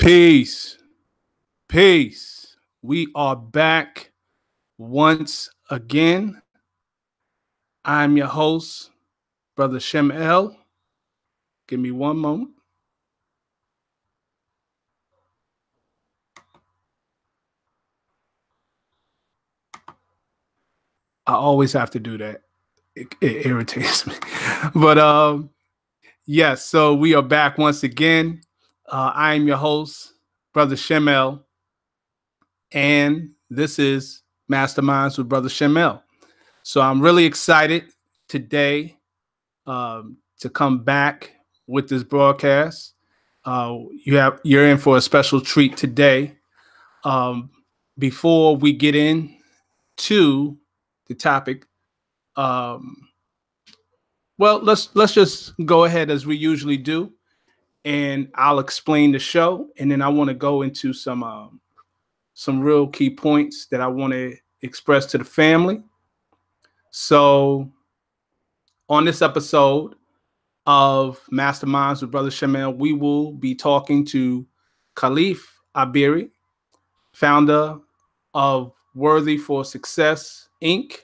Peace. Peace. We are back once again. I'm your host, Brother Shem. Give me one moment. I always have to do that. It irritates me. But yes, so we are back once again. I am your host, Brother Shem, and this is Masterminds with Brother Shem. So I'm really excited today to come back with this broadcast. You're in for a special treat today. Before we get into the topic, well, let's just go ahead as we usually do, and I'll explain the show, and then I want to go into some real key points that I want to express to the family. So, on this episode of Masterminds with Brother Shem, we will be talking to Khalif Ibere, founder of Worthy for Success, Inc.,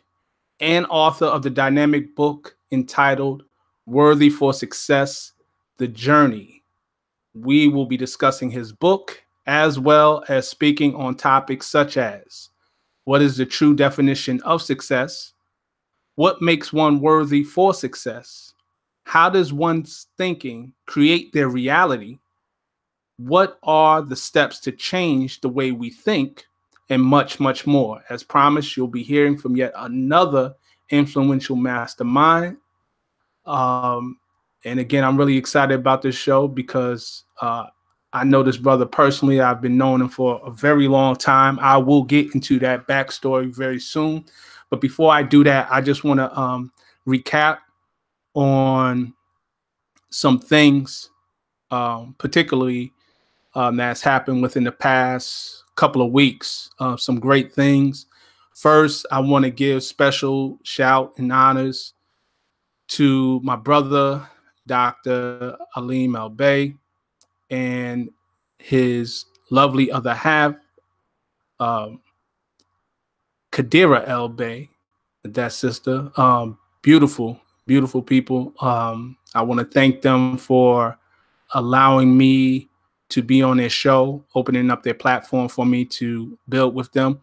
and author of the dynamic book entitled Worthy for Success, The Journey. We will be discussing his book as well as speaking on topics such as what is the true definition of success, what makes one worthy for success, how does one's thinking create their reality, what are the steps to change the way we think, and much, much more. As promised, you'll be hearing from yet another influential mastermind. And again, I'm really excited about this show because I know this brother personally. I've been knowing him for a very long time. I will get into that backstory very soon. But before I do that, I just want to recap on some things, particularly that's happened within the past couple of weeks. Some great things. First, I want to give special shout and honors to my brother, Dr. Khalif Ibere, and his lovely other half, Kadira Ibere, that sister. Beautiful, beautiful people. I want to thank them for allowing me to be on their show, opening up their platform for me to build with them.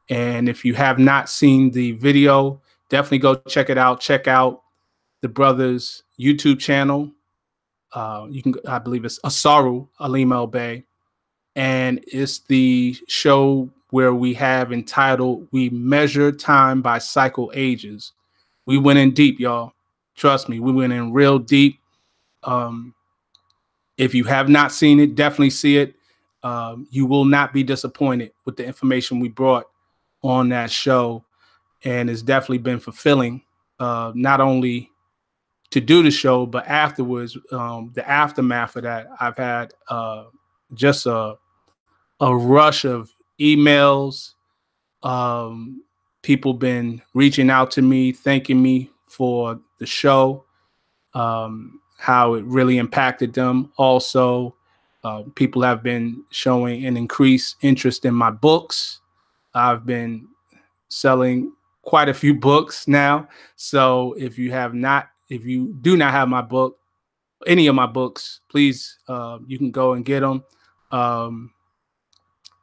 And if you have not seen the video, definitely go check it out. Check out the brother's YouTube channel. I believe it's Asaru Khalif Ibere, and it's the show where we have entitled "We Measure Time by Cycle Ages." We went in deep, y'all. Trust me, we went in real deep. If you have not seen it, definitely see it. You will not be disappointed with the information we brought on that show, and it's definitely been fulfilling, not only to do the show, but afterwards, the aftermath of that, I've had just a rush of emails. People been reaching out to me, thanking me for the show, how it really impacted them. Also, people have been showing an increased interest in my books. I've been selling quite a few books now. So if you do not have my book, any of my books, please, you can go and get them.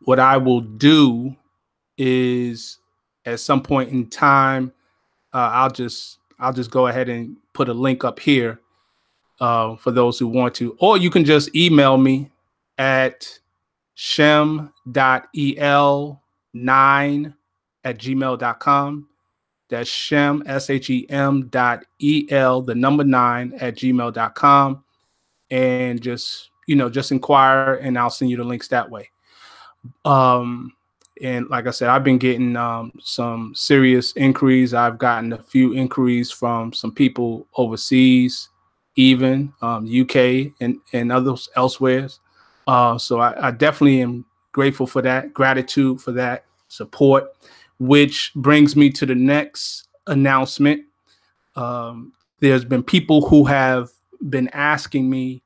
What I will do is at some point in time, I'll just go ahead and put a link up here for those who want to, or you can just email me at shem.el9@gmail.com. That's Shem, SHEM.EL, the number 9@gmail.com. And just inquire, and I'll send you the links that way. And like I said, I've been getting some serious inquiries. I've gotten a few inquiries from some people overseas, even UK and others elsewhere. So I definitely am grateful for that, gratitude for that support, which brings me to the next announcement. There's been people who have been asking me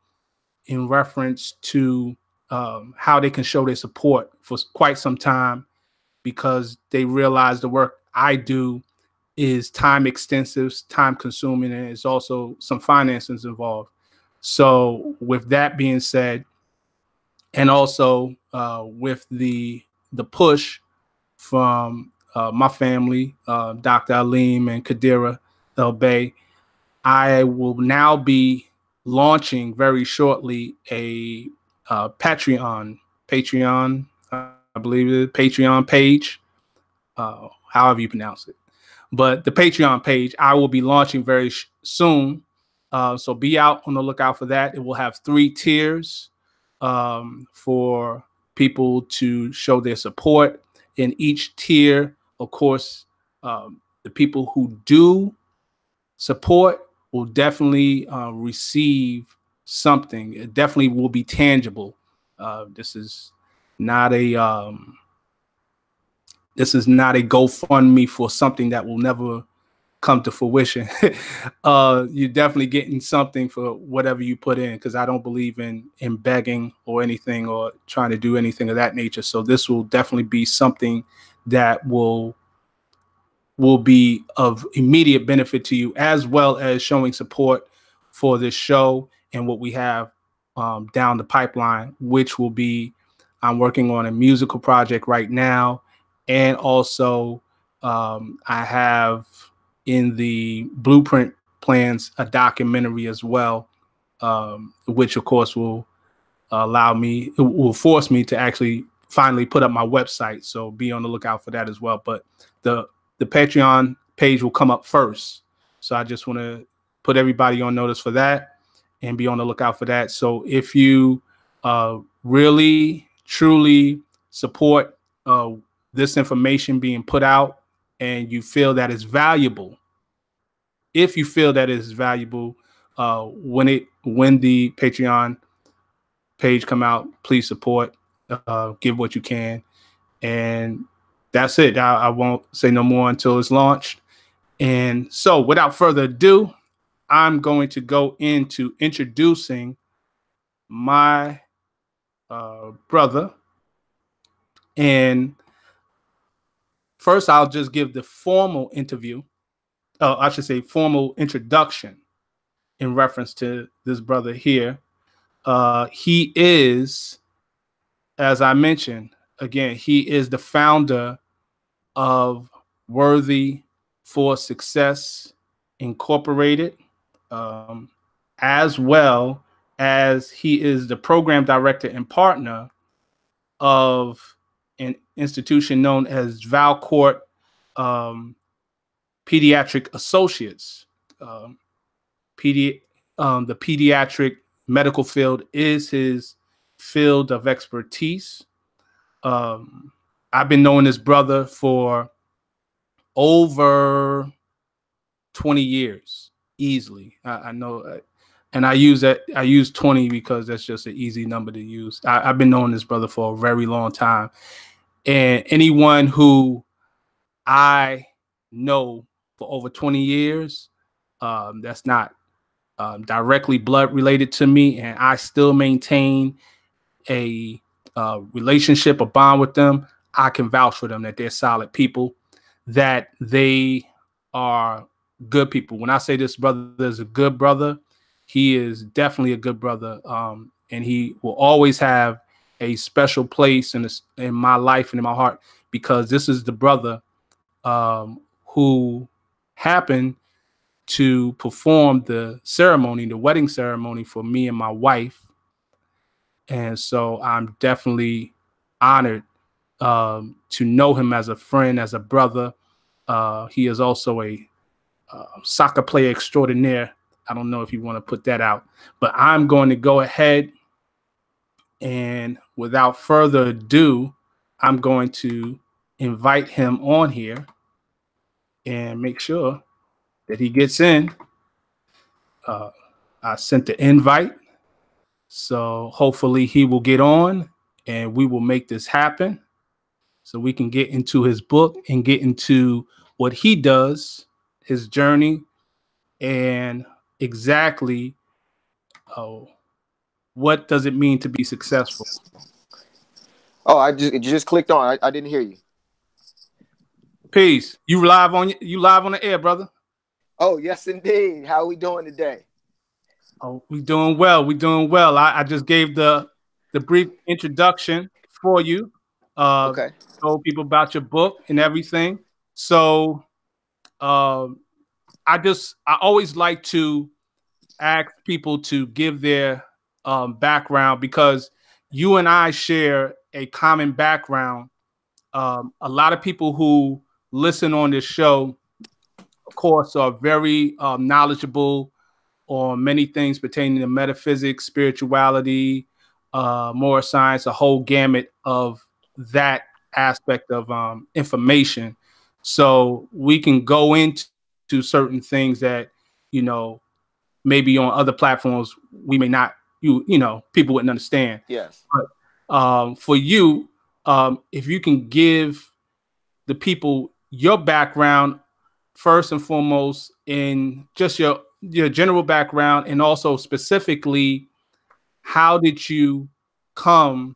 in reference to how they can show their support for quite some time, because they realize the work I do is time extensive, time consuming, and it's also some finances involved. So with that being said, and also with the push from my family, Dr. Aleem and Kadira El Bey, I will now be launching very shortly a Patreon, I believe it is, Patreon page, however you pronounce it. But the Patreon page, I will be launching very soon. So be out on the lookout for that. It will have 3 tiers for people to show their support. In each tier, of course, the people who do support will definitely receive something. It definitely will be tangible. This is not a GoFundMe for something that will never come to fruition. You're definitely getting something for whatever you put in, because I don't believe in begging or anything or trying to do anything of that nature. So this will definitely be something that will be of immediate benefit to you, as well as showing support for this show and what we have down the pipeline, which will be, I'm working on a musical project right now. And also I have in the blueprint plans a documentary as well, which of course will force me to actually finally put up my website. So be on the lookout for that as well. But the Patreon page will come up first. So I just want to put everybody on notice for that and be on the lookout for that. So if you really, truly support this information being put out, and you feel that it's valuable, if you feel that it's valuable, when the Patreon page come out, please support, give what you can. And that's it. I won't say no more until it's launched. And so without further ado, I'm going to go into introducing my brother. And first, I'll just give the formal interview. I should say formal introduction in reference to this brother here. He is, as I mentioned, again, he is the founder of Worthy for Success Incorporated, as well as he is the program director and partner of an institution known as Valcourt Pediatric Associates. The pediatric medical field is his field of expertise. I've been knowing this brother for over 20 years easily. I know, and I use 20 because that's just an easy number to use. I've been knowing this brother for a very long time, and anyone who I know for over 20 years, that's not directly blood related to me, and I still maintain a relationship, a bond with them, I can vouch for them that they're solid people, that they are good people. When I say this brother is a good brother, he is definitely a good brother, and he will always have a special place in my life and in my heart, because this is the brother who happened to perform the ceremony, the wedding ceremony for me and my wife. And so I'm definitely honored to know him as a friend, as a brother. He is also a soccer player extraordinaire. I don't know if you want to put that out, but I'm going to go ahead and without further ado, I'm going to invite him on here and make sure that he gets in. I sent the invite, so hopefully he will get on and we will make this happen so we can get into his book and get into what he does, his journey, and exactly what does it mean to be successful. Oh, it just clicked on. I didn't hear you. Peace. You live on the air, brother. Oh, yes, indeed. How are we doing today? Oh, we doing well. We doing well. I just gave the brief introduction for you. Uh, Okay. told people about your book and everything. So um, I always like to ask people to give their background because you and I share a common background. A lot of people who listen on this show, of course, are very knowledgeable on many things pertaining to metaphysics, spirituality, more science, a whole gamut of that aspect of information. So we can go into certain things that, you know, maybe on other platforms we may not, people wouldn't understand. Yes. But for you, if you can give the people your background first and foremost in just your general background, and also specifically how did you come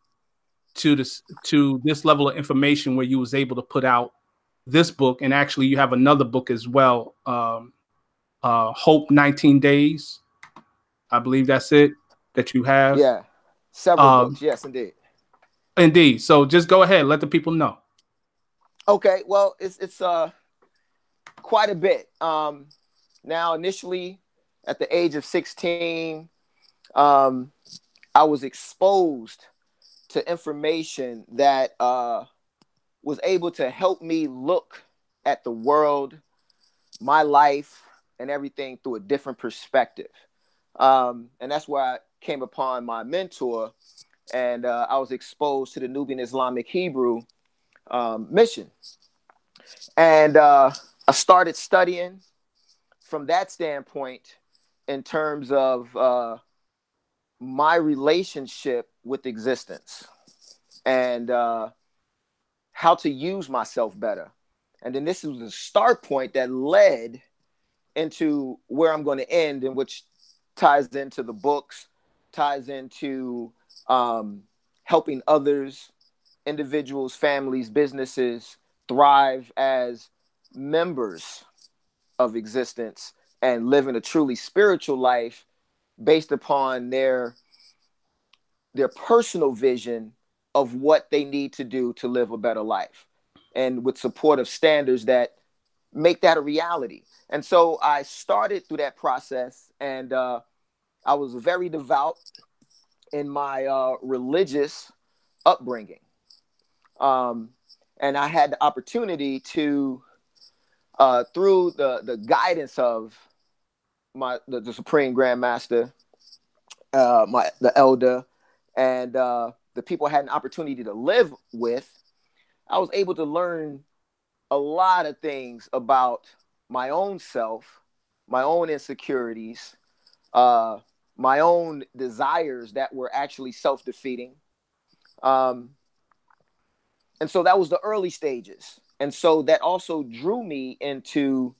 to this level of information where you was able to put out this book, and actually you have another book as well, Hope 19 Days, I believe that's it, that you have. Yeah. Several um, books. Yes, indeed. Indeed. So just go ahead, let the people know. Okay. Well, it's quite a bit. Now, initially, at the age of 16, um, I was exposed to information that was able to help me look at the world, my life, and everything through a different perspective. And that's where I came upon my mentor, and I was exposed to the Nubian Islamic Hebrew mission. And I started studying from that standpoint in terms of my relationship with existence and how to use myself better. And then this was the start point that led into where I'm going to end, and which ties into the books, ties into helping others, individuals, families, businesses thrive as members of existence and living a truly spiritual life based upon their personal vision of what they need to do to live a better life, and with supportive standards that make that a reality. And so I started through that process, and I was very devout in my religious upbringing. Um, and I had the opportunity to, through the guidance of the Supreme Grand Master, the elder, and the people I had an opportunity to live with, I was able to learn a lot of things about my own self, my own insecurities, uh, my own desires that were actually self-defeating. Um, and so that was the early stages. And so that also drew me into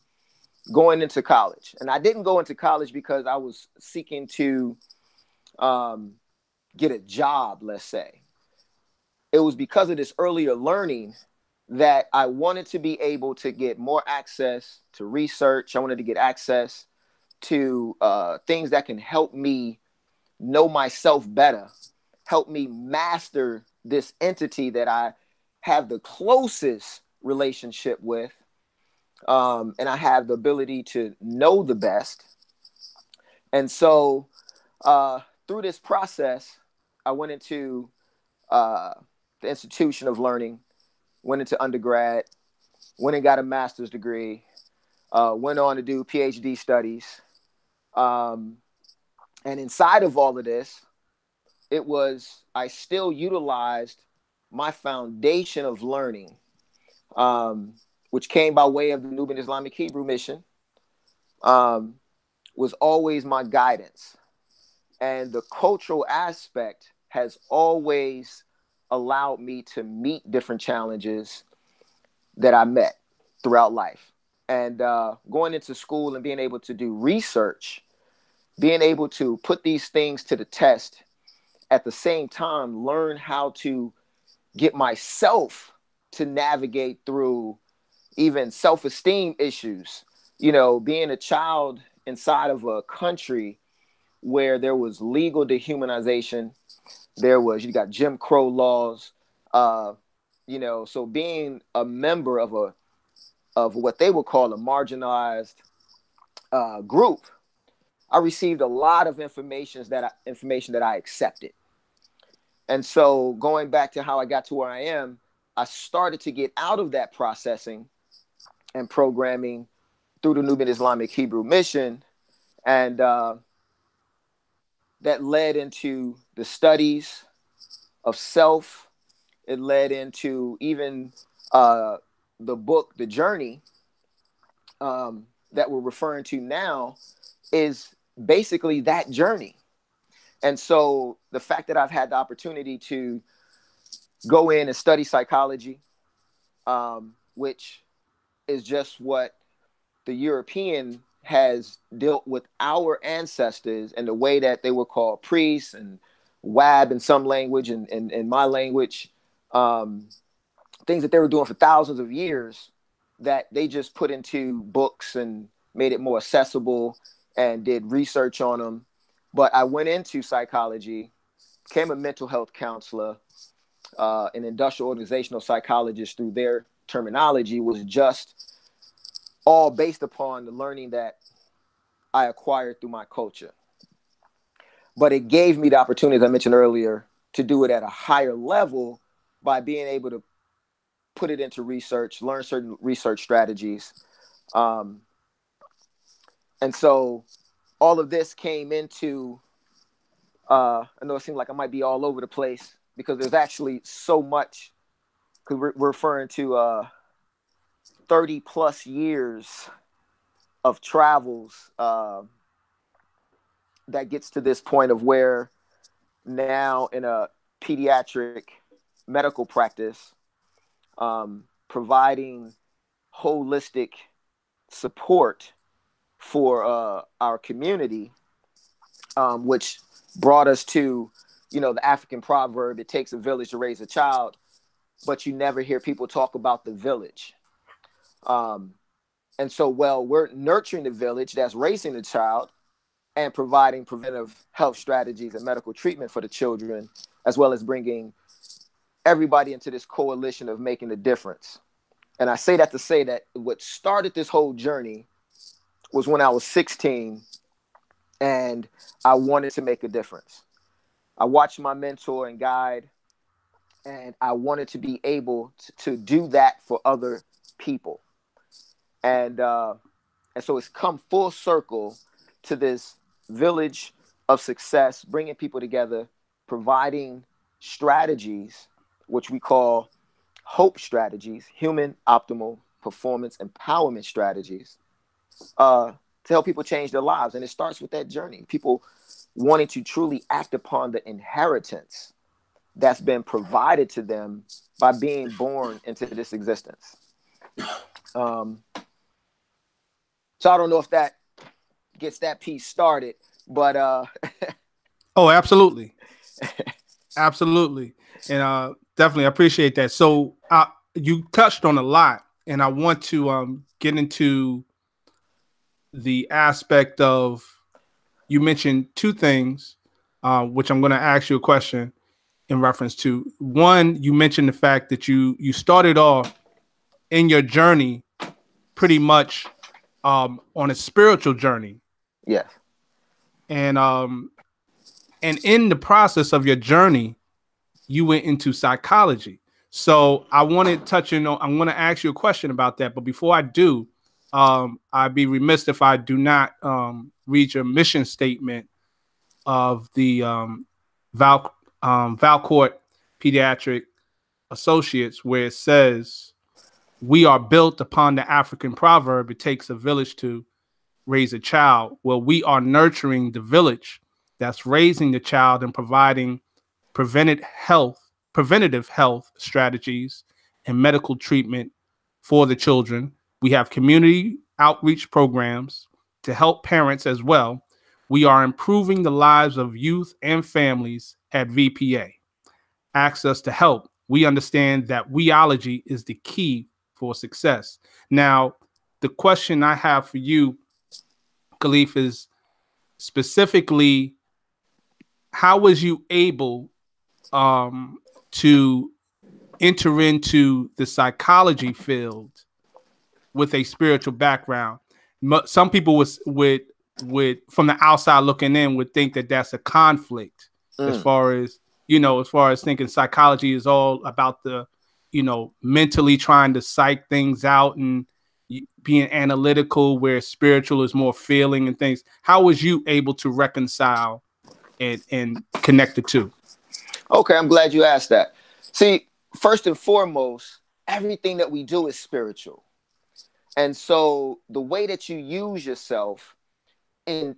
going into college. And I didn't go into college because I was seeking to um, get a job, let's say. It was because of this earlier learning that I wanted to be able to get more access to research. I wanted to get access to things that can help me know myself better, help me master this entity that I have the closest relationship with, and I have the ability to know the best. And so through this process, I went into the institution of learning, went into undergrad, went and got a master's degree, went on to do PhD studies. Um, and inside of all of this, I still utilized my foundation of learning, which came by way of the Nubian Islamic Hebrew mission, um, was always my guidance. And the cultural aspect has always allowed me to meet different challenges that I met throughout life. And going into school and being able to do research, being able to put these things to the test, at the same time, learn how to get myself to navigate through even self-esteem issues. You know, being a child inside of a country where there was legal dehumanization, you got Jim Crow laws, you know, so being a member of what they would call a marginalized group, I received a lot of information that I accepted. And so going back to how I got to where I am, I started to get out of that processing and programming through the Nubian Islamic Hebrew Mission. And that led into the studies of self. It led into even the book, The Journey, that we're referring to now, is basically that journey. And so the fact that I've had the opportunity to go in and study psychology, which is just what the European has dealt with our ancestors and the way that they were called priests and wab in some language and in my language, things that they were doing for thousands of years that they just put into books and made it more accessible and did research on them. But I went into psychology, became a mental health counselor, an industrial organizational psychologist through their terminology, was just all based upon the learning that I acquired through my culture. But it gave me the opportunity, as I mentioned earlier, to do it at a higher level by being able to put it into research, learn certain research strategies. And so all of this came into, I know it seems like I might be all over the place because there's actually so much, because we're referring to 30 plus years of travels that gets to this point of where now in a pediatric medical practice, providing holistic support for our community, which brought us to, you know, the African proverb, it takes a village to raise a child, but you never hear people talk about the village. And so, we're nurturing the village that's raising the child and providing preventive health strategies and medical treatment for the children, as well as bringing everybody into this coalition of making a difference. And I say that to say that what started this whole journey was when I was 16 and I wanted to make a difference. I watched my mentor and guide, and I wanted to be able to do that for other people. And so it's come full circle to this village of success, bringing people together, providing strategies, which we call HOPE strategies, human optimal performance empowerment strategies, to help people change their lives. And it starts with that journey, people wanting to truly act upon the inheritance that's been provided to them by being born into this existence. So I don't know if that gets that piece started, but oh, absolutely. Absolutely. And definitely appreciate that. So you touched on a lot, and I want to get into the aspect of, you mentioned two things, which I'm going to ask you a question in reference to. One, you mentioned the fact that you started off in your journey pretty much on a spiritual journey. Yes. And in the process of your journey, you went into psychology. So I want to touch on, I'm going to ask you a question about that. But before I do, I'd be remiss if I do not read your mission statement of the Valcourt Pediatric Associates, where it says, "We are built upon the African proverb, it takes a village to raise a child." Well, we are nurturing the village that's raising the child and providing preventative health strategies and medical treatment for the children. We have community outreach programs to help parents as well. We are improving the lives of youth and families at VPA. Access to help we understand that weology is the key for success. Now, the question I have for you, Khalif, is specifically, how was you able to enter into the psychology field with a spiritual background? Some people would from the outside looking in would think that that's a conflict, as far as, as far as thinking psychology is all about the, mentally trying to psych things out and being analytical, where spiritual is more feeling and things. How was you able to reconcile and connect the two? Okay, I'm glad you asked that. See, first and foremost, everything that we do is spiritual. And so the way that you use yourself and,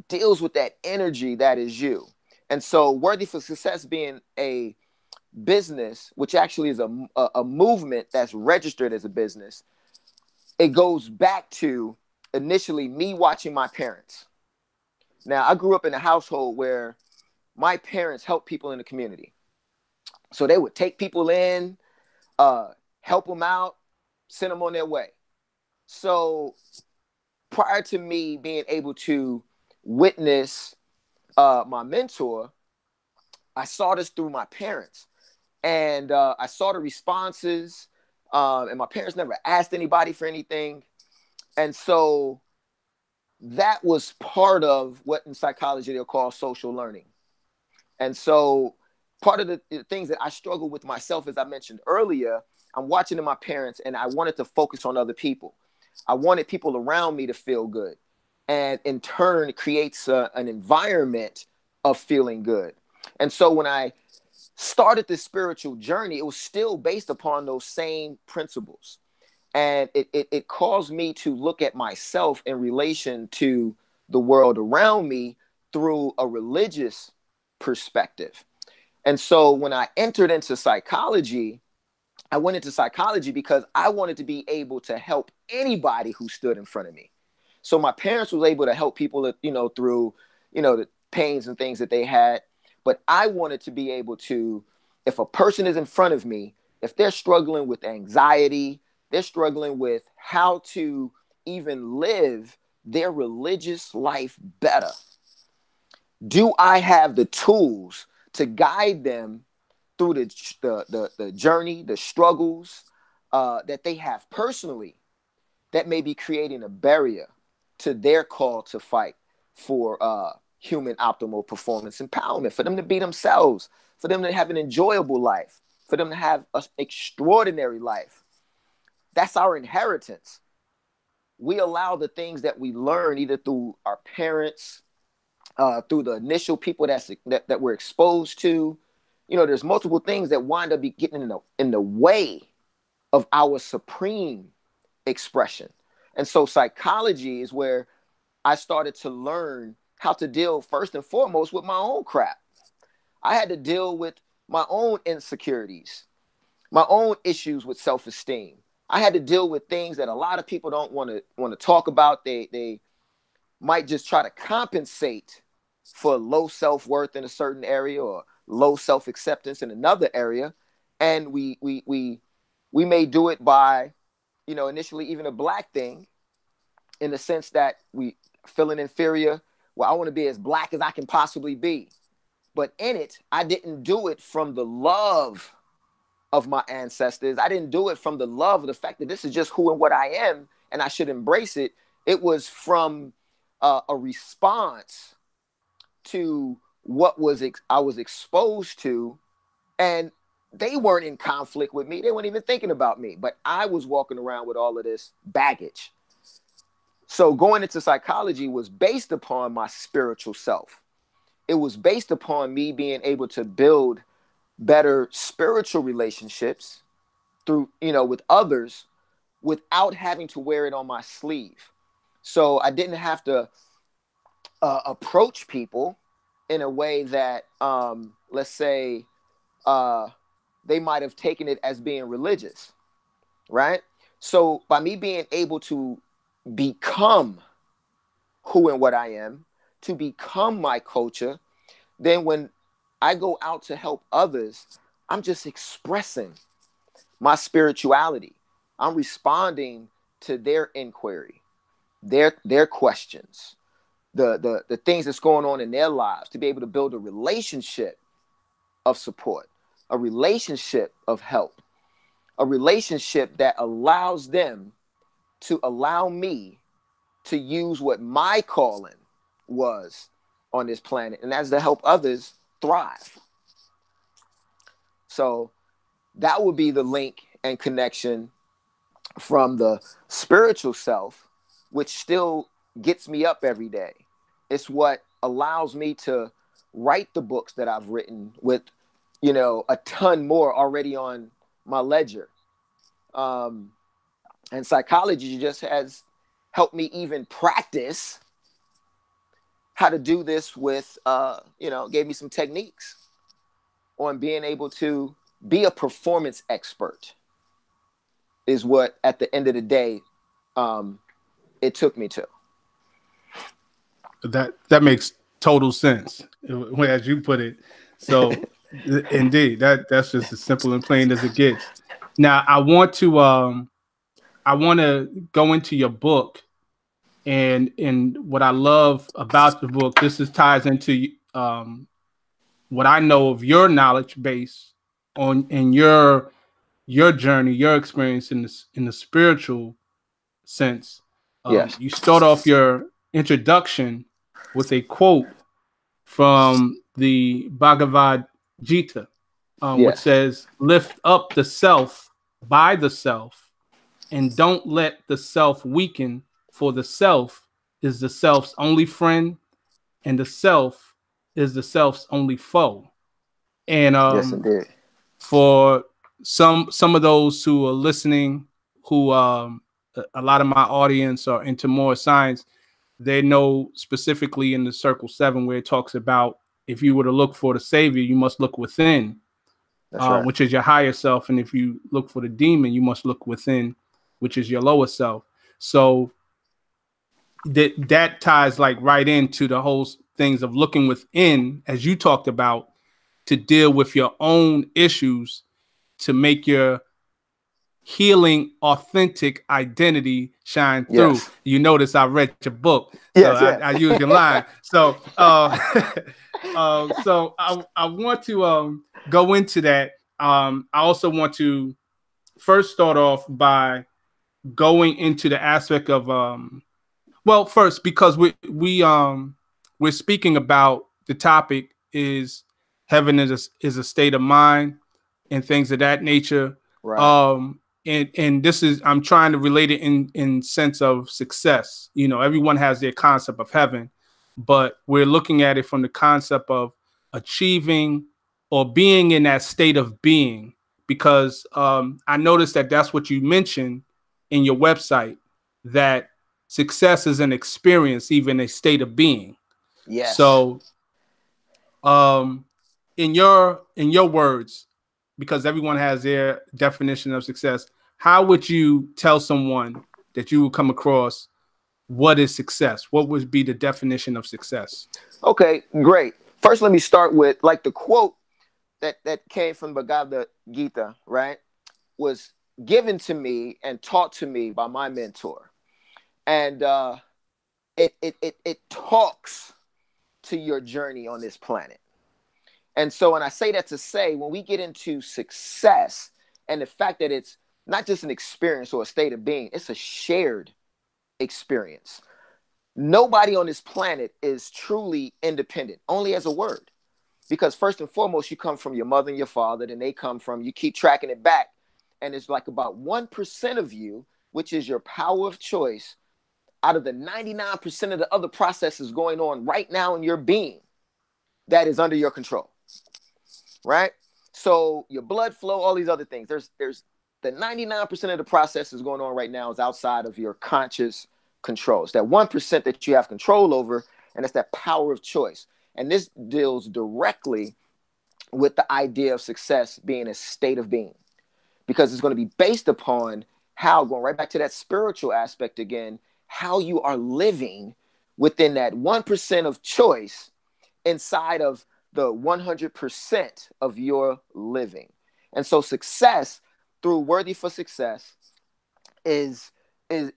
deals with that energy that is you. And so Worthy for Success being a business, which actually is a movement that's registered as a business, it goes back to initially me watching my parents. Now, I grew up in a household where my parents helped people in the community. So they would take people in, help them out, send them on their way. So prior to me being able to witness my mentor, I saw this through my parents. And I saw the responses, and my parents never asked anybody for anything. And so that was part of what in psychology they'll call social learning. And so part of the things that I struggle with myself, as I mentioned earlier, I'm watching in my parents, and I wanted to focus on other people. I wanted people around me to feel good. And in turn, it creates an environment of feeling good. And so when I started this spiritual journey, it was still based upon those same principles. And it caused me to look at myself in relation to the world around me through a religious perspective. And so when I entered into psychology, I went into psychology because I wanted to be able to help anybody who stood in front of me. So my parents was able to help people, through, the pains and things that they had. But I wanted to be able to, if a person is in front of me, if they're struggling with anxiety, they're struggling with how to even live their religious life better, do I have the tools to guide them through the journey, the struggles that they have personally that may be creating a barrier to their call to fight for human optimal performance empowerment, for them to be themselves, for them to have an enjoyable life, for them to have an extraordinary life. That's our inheritance. We allow the things that we learn either through our parents, through the initial people that we're exposed to. There's multiple things that wind up getting in the way of our supreme expression. And so psychology is where I started to learn how to deal first and foremost with my own crap. I had to deal with my own insecurities, my own issues with self-esteem. I had to deal with things that a lot of people don't want to talk about. They might just try to compensate for low self-worth in a certain area or low self-acceptance in another area. And we may do it by, initially even a Black thing, in the sense that we feeling inferior. Well, I want to be as Black as I can possibly be. But in it, I didn't do it from the love of my ancestors. I didn't do it from the love of the fact that this is just who and what I am, and I should embrace it. It was from a response to what I was exposed to, and they weren't in conflict with me. They weren't even thinking about me, but I was walking around with all of this baggage. So going into psychology was based upon my spiritual self. It was based upon me being able to build better spiritual relationships through, with others without having to wear it on my sleeve. So I didn't have to approach people in a way that, let's say, they might have taken it as being religious, right? So by me being able to become who and what I am, to become my culture, then when I go out to help others, I'm just expressing my spirituality. I'm responding to their inquiry, their questions, the things that's going on in their lives, to be able to build a relationship of support, a relationship of help, a relationship that allows them to allow me to use what my calling was on this planet, and that's to help others thrive. So that would be the link and connection from the spiritual self, which still gets me up every day. It's what allows me to write the books that I've written, with, you know, a ton more already on my ledger. And psychology just has helped me even practice how to do this with, gave me some techniques on being able to be a performance expert, is what at the end of the day, it took me to. That makes total sense, as you put it. So indeed, that's just as simple and plain as it gets. Now I want to go into your book, and what I love about the book. Ties into what I know of your knowledge base in your journey, your experience in the spiritual sense. Yes. You start off your introduction with a quote from the Bhagavad Gita, which says, "Lift up the self by the self, and don't let the self weaken, for the self is the self's only friend, and the self is the self's only foe." And Yes, indeed. For some of those who are listening, who a lot of my audience are into more science, they know specifically in the Circle 7 where it talks about, if you were to look for the savior, you must look within, right. Which is your higher self. And if you look for the demon, you must look within, which is your lower self. So that ties like right into the whole things of looking within, as you talked about, to deal with your own issues, to make your healing, authentic identity shine through. Yes. You notice I read your book, so I used your line. So, so I want to go into that. I also want to first start off by going into the aspect of well, first, because we're speaking about, the topic is heaven is a state of mind and things of that nature. Right. And this is, I'm trying to relate it in sense of success. You know, everyone has their concept of heaven, but we're looking at it from the concept of achieving or being in that state of being. Because I noticed that that's what you mentioned in your website, that success is an experience, even a state of being. Yes. So, in your words, because everyone has their definition of success, how would you tell someone that you would come across what is success? What would be the definition of success? Okay, great. First, let me start with like the quote that came from Bhagavad Gita, right? Was given to me and taught to me by my mentor. And it talks to your journey on this planet. And so when I say that to say, when we get into success and the fact that it's not just an experience or a state of being, it's a shared experience. Nobody on this planet is truly independent, only as a word. Because first and foremost, you come from your mother and your father, then they come from, you keep tracking it back. And it's like about 1% of you, which is your power of choice, out of the 99% of the other processes going on right now in your being, that is under your control. Right? So your blood flow, all these other things. There's the 99% of the processes going on right now is outside of your conscious control. It's that 1% that you have control over, and it's that power of choice. And this deals directly with the idea of success being a state of being, because it's going to be based upon how, going right back to that spiritual aspect again, how you are living within that 1% of choice inside of the 100% of your living. And so success through Worthy for Success is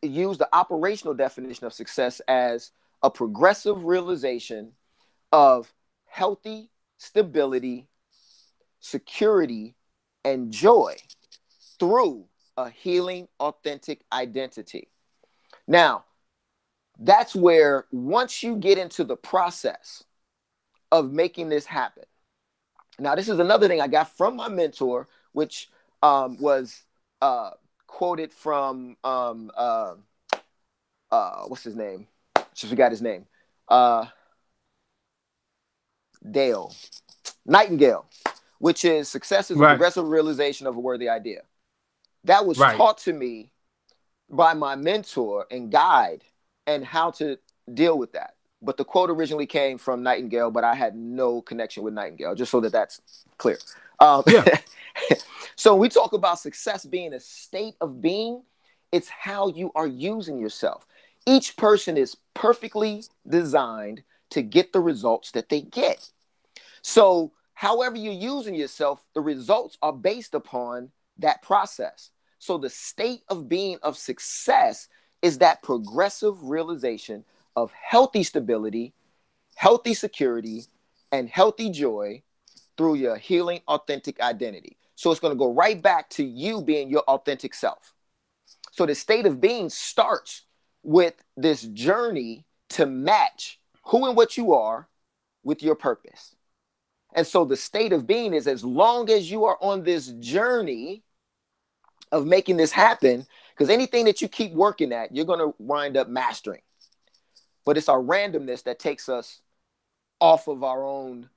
use the operational definition of success as a progressive realization of healthy stability, security, and joy through a healing, authentic identity. Now, that's where once you get into the process of making this happen. Now, this is another thing I got from my mentor, which was quoted from what's his name? Just forgot his name. Nightingale, which is success is a progressive realization of a worthy idea. That was taught to me by my mentor and guide and how to deal with that. But the quote originally came from Nightingale, but I had no connection with Nightingale, just so that that's clear. So when we talk about success being a state of being, it's how you are using yourself. Each person is perfectly designed to get the results that they get. So however you're using yourself, the results are based upon that process. So the state of being of success is that progressive realization of healthy stability, healthy security, and healthy joy through your healing, authentic identity. So it's going to go right back to you being your authentic self. So the state of being starts with this journey to match who and what you are with your purpose. And so the state of being is, as long as you are on this journey of making this happen, because anything that you keep working at, you're going to wind up mastering. But it's our randomness that takes us off of our own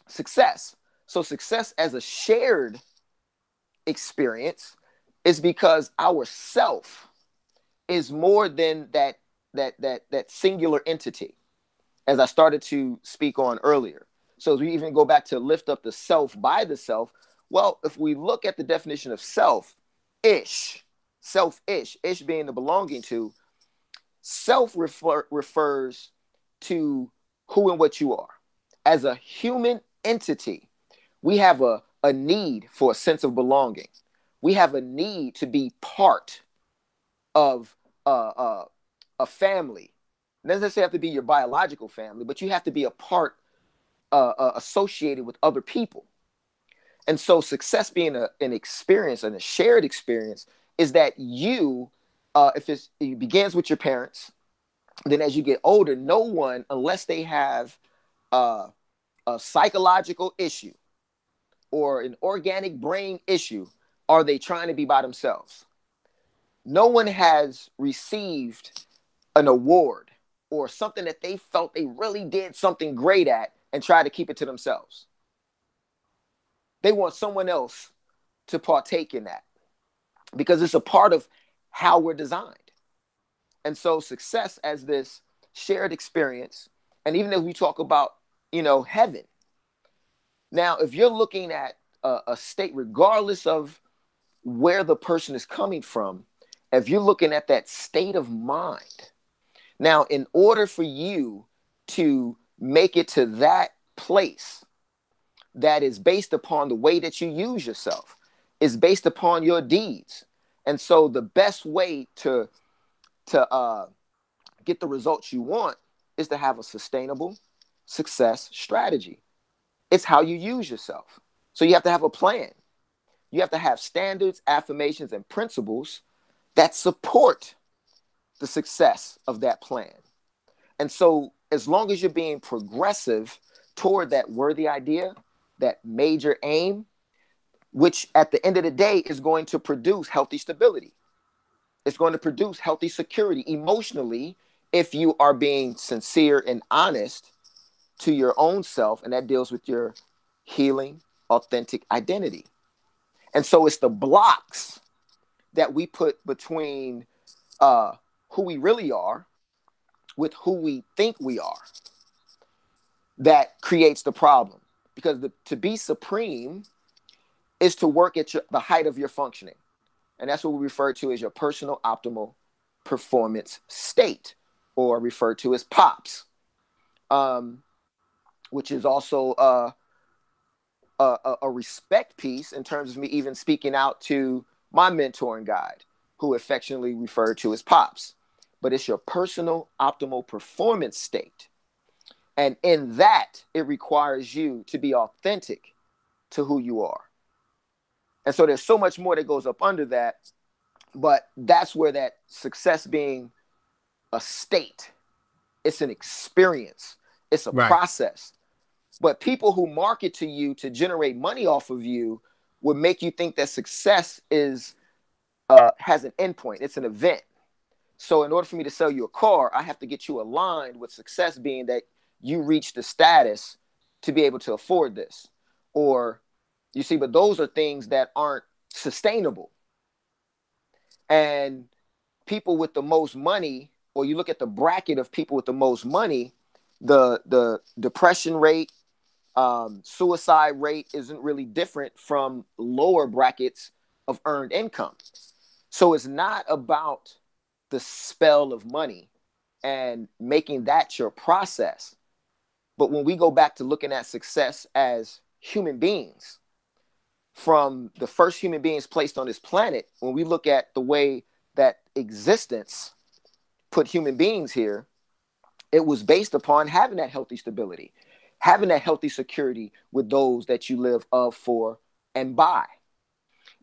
success. So success as a shared experience is because our self is more than that singular entity, as I started to speak on earlier. So as we even go back to lift up the self by the self, well, if we look at the definition of self-ish, ish being the belonging to, self refers to who and what you are. As a human entity, we have a need for a sense of belonging. We have a need to be part of a family. It doesn't necessarily have to be your biological family, but you have to be a part associated with other people. And so success being an experience and a shared experience is that you, it begins with your parents, then as you get older, no one, unless they have a psychological issue or an organic brain issue, are they trying to be by themselves. No one has received an award or something that they felt they really did something great at and try to keep it to themselves. They want someone else to partake in that because it's a part of how we're designed. And so success as this shared experience, and even if we talk about, heaven. Now, if you're looking at a state, regardless of where the person is coming from, if you're looking at that state of mind, now, in order for you to make it to that place that is based upon the way that you use yourself, is based upon your deeds. And so the best way to get the results you want is to have a sustainable success strategy. It's how you use yourself. So you have to have a plan. You have to have standards, affirmations, and principles that support the success of that plan. And so as long as you're being progressive toward that worthy idea, that major aim, which at the end of the day is going to produce healthy stability. It's going to produce healthy security emotionally if you are being sincere and honest to your own self, and that deals with your healing, authentic identity. And so it's the blocks that we put between who we really are with who we think we are that creates the problem. Because to be supreme is to work at the height of your functioning. And that's what we refer to as your personal optimal performance state, or referred to as POPs, which is also a respect piece in terms of me even speaking out to my mentor and guide, who affectionately referred to as Pops. But it's your personal optimal performance state. And in that, it requires you to be authentic to who you are. And so there's so much more that goes up under that. But that's where that success being a state, it's an experience, it's a process. But people who market to you to generate money off of you would make you think that success is has an endpoint. It's an event. So in order for me to sell you a car, I have to get you aligned with success being that you reach the status to be able to afford this. Or you see, but those are things that aren't sustainable. And people with the most money, or you look at the bracket of people with the most money, the depression rate, suicide rate isn't really different from lower brackets of earned income. So it's not about the spell of money and making that your process. But when we go back to looking at success as human beings, from the first human beings placed on this planet, when we look at the way that existence put human beings here, it was based upon having that healthy stability, having that healthy security with those that you live of, for, and by.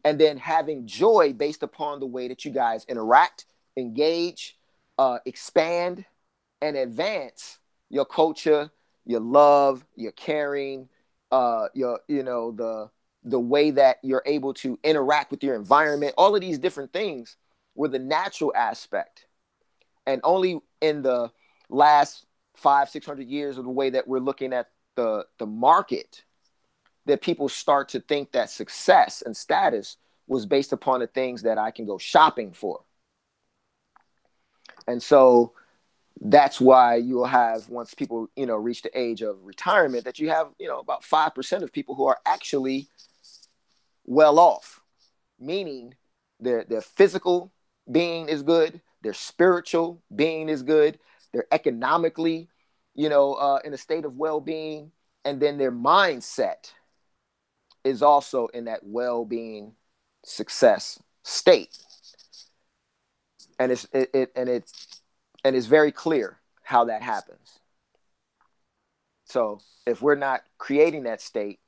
And then having joy based upon the way that you guys interact, engage, expand, and advance your culture, your love, your caring, the way that you're able to interact with your environment. All of these different things were the natural aspect. And only in the last 500-600 years of the way that we're looking at the market, that people start to think that success and status was based upon the things that I can go shopping for. And so that's why you'll have, once people, reach the age of retirement, that you have, about 5% of people who are actually well off, meaning their physical being is good, their spiritual being is good, they're economically, in a state of well-being, and then their mindset is also in that well-being success state. And it's very clear how that happens. So if we're not creating that state,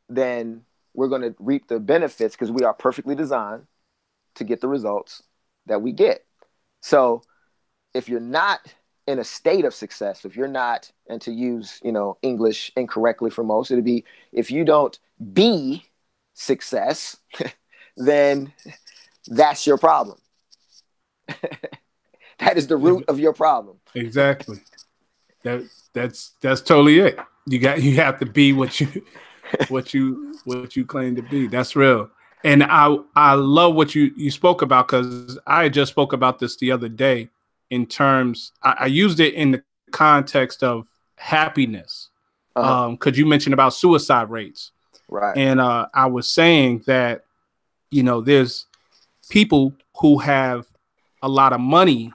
then we're going to reap the benefits, because we are perfectly designed to get the results that we get. So if you're not in a state of success, if you're not, and to use, English incorrectly for most, it'd be, if you don't be success, then that's your problem. That is the root of your problem. Exactly. That's totally it. You have to be what you claim to be. That's real. And I love what you spoke about, because I just spoke about this the other day in terms, I used it in the context of happiness. Because you mentioned about suicide rates. Right. And I was saying that, there's people who have a lot of money,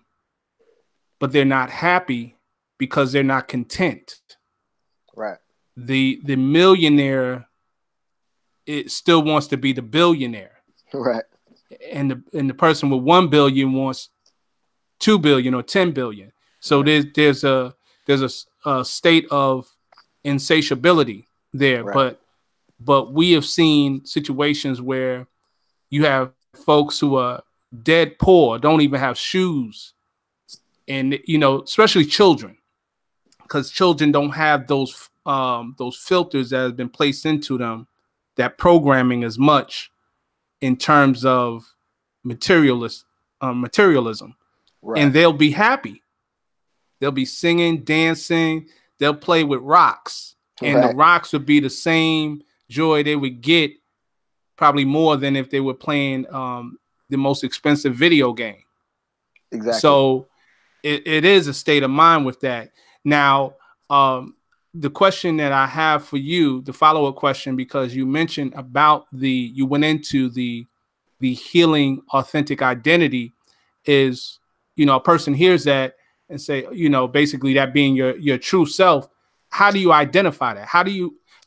but they're not happy because they're not content. Right. The millionaire, it still wants to be the billionaire. Right. And the person with 1 billion wants 2 billion or 10 billion. So there's a state of insatiability there. Right. But we have seen situations where you have folks who are dead poor, don't even have shoes. And, especially children, because children don't have those filters that have been placed into them, that programming as much in terms of materialism. Right. And they'll be happy. They'll be singing, dancing. They'll play with rocks. And the rocks would be the same joy they would get, probably more than if they were playing the most expensive video game. Exactly. So it is a state of mind with that. Now, the question that I have for you, the follow-up question, because you mentioned about you went into the healing authentic identity, is, a person hears that and say, basically that being your true self. How do you identify that?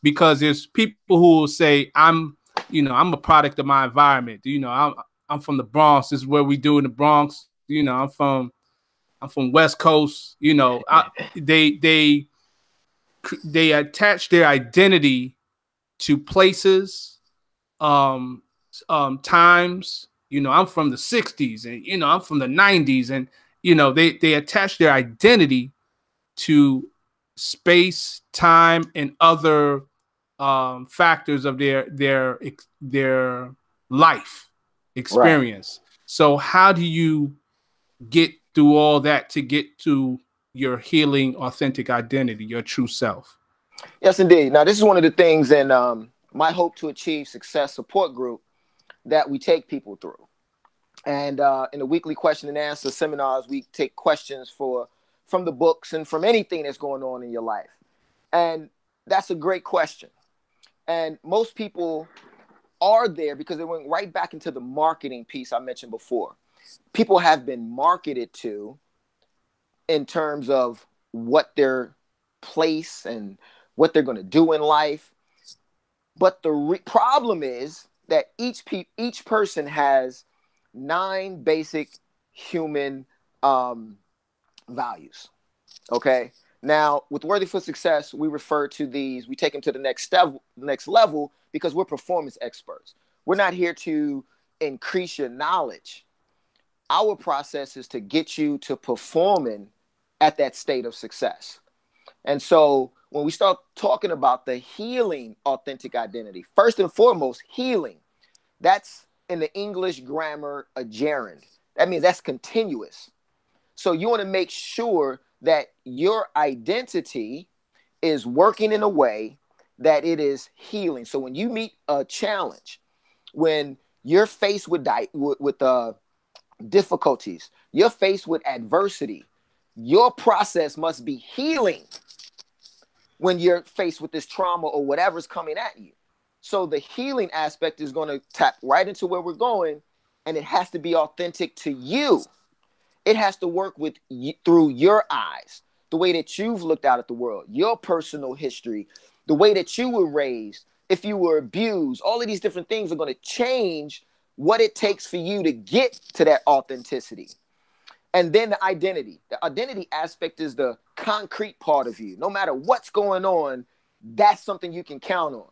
because there's people who will say, I'm a product of my environment. I'm from the Bronx. This is where we do in the Bronx. I'm from West Coast. They attach their identity to places, times. I'm from the 60s, and I'm from the 90s, and they attach their identity to space, time, and other factors of their life experience. Right. So how do you get through all that to get to your healing, authentic identity, your true self? Yes, indeed. Now, this is one of the things in my Hope to Achieve Success support group that we take people through. And in the weekly question and answer seminars, we take questions from the books and from anything that's going on in your life. And that's a great question. And most people are there because they went right back into the marketing piece I mentioned before. People have been marketed to in terms of what their place and what they're going to do in life. But the problem is that each person has 9 basic human values. Okay. Now, with Worthy for Success, we refer to these, we take them to the next level because we're performance experts. We're not here to increase your knowledge. Our process is to get you to performing at that state of success. And so when we start talking about the healing authentic identity, first and foremost, healing, that's in the English grammar a gerund. That means that's continuous. So you want to make sure that your identity is working in a way that it is healing. So when you meet a challenge, when you're faced with difficulties, you're faced with adversity, your process must be healing when you're faced with this trauma or whatever's coming at you. So the healing aspect is going to tap right into where we're going, and it has to be authentic to you. It has to work with you, through your eyes, the way that you've looked out at the world, your personal history, the way that you were raised, if you were abused. All of these different things are going to change what it takes for you to get to that authenticity. And then the identity. The identity aspect is the concrete part of you. No matter what's going on, that's something you can count on.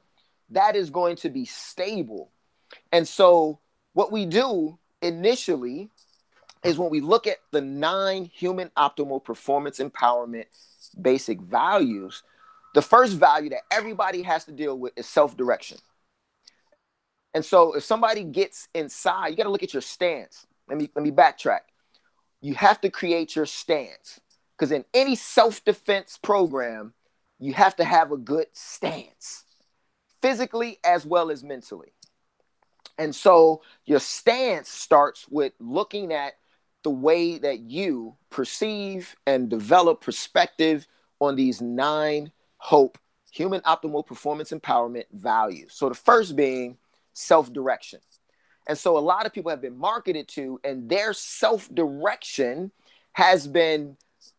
That is going to be stable. And so what we do initially is when we look at the 9 human optimal performance empowerment basic values, the first value that everybody has to deal with is self-direction. And so if somebody gets inside, you got to look at your stance. Let me backtrack. You have to create your stance, because in any self-defense program, you have to have a good stance, physically as well as mentally. And so your stance starts with looking at the way that you perceive and develop perspective on these 9 HOPE, human optimal performance empowerment values. So the first being self-direction. And so a lot of people have been marketed to, and their self-direction has been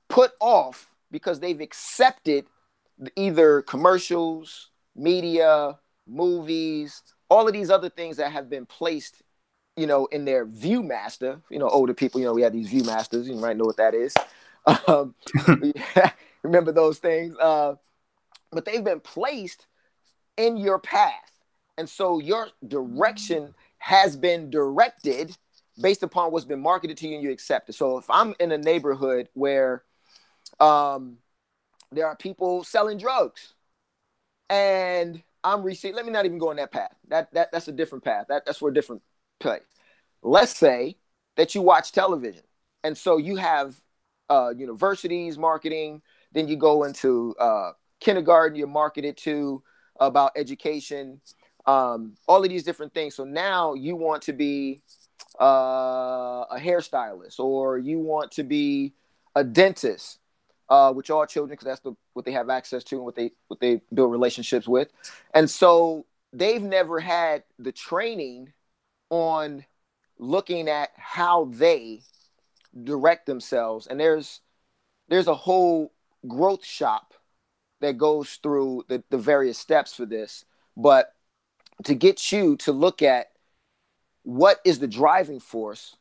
put off because they've accepted either commercials, media, movies, all of these other things that have been placed, in their Viewmaster. Older people, we have these Viewmasters. You might know what that is. Remember those things. But they've been placed in your path. And so your direction has been directed based upon what's been marketed to you and you accept it. So if I'm in a neighborhood where there are people selling drugs and I'm receiving, let me not even go on that path. That's a different path. That's for a different place. Let's say that you watch television. And so you have universities marketing, then you go into kindergarten, you're marketed to about education, all of these different things. So now you want to be a hairstylist, or you want to be a dentist, which are children, because that's what they have access to and what they build relationships with. And so they've never had the training on looking at how they direct themselves. And there's a whole growth shop that goes through the various steps for this, but to get you to look at what is the driving force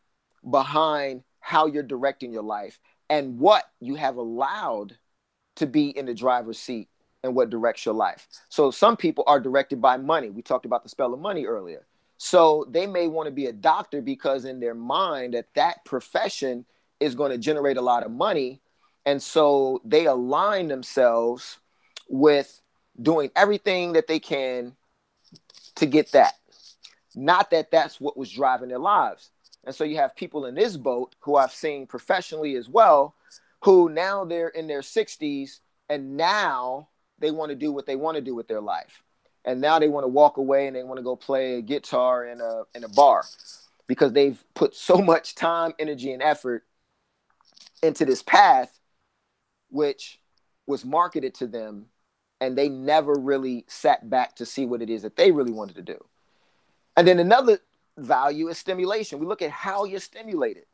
behind how you're directing your life and what you have allowed to be in the driver's seat and what directs your life. So some people are directed by money. We talked about the spell of money earlier. So they may want to be a doctor because in their mind that profession is going to generate a lot of money. And so they align themselves with doing everything that they can to get that. Not that that's what was driving their lives. And so you have people in this boat who I've seen professionally as well, who now they're in their 60s and now they want to do what they want to do with their life. And now they want to walk away and they want to go play a guitar in a bar because they've put so much time, energy, and effort into this path, which was marketed to them, and they never really sat back to see what it is that they really wanted to do. And then another value is stimulation. We look at how you're stimulated,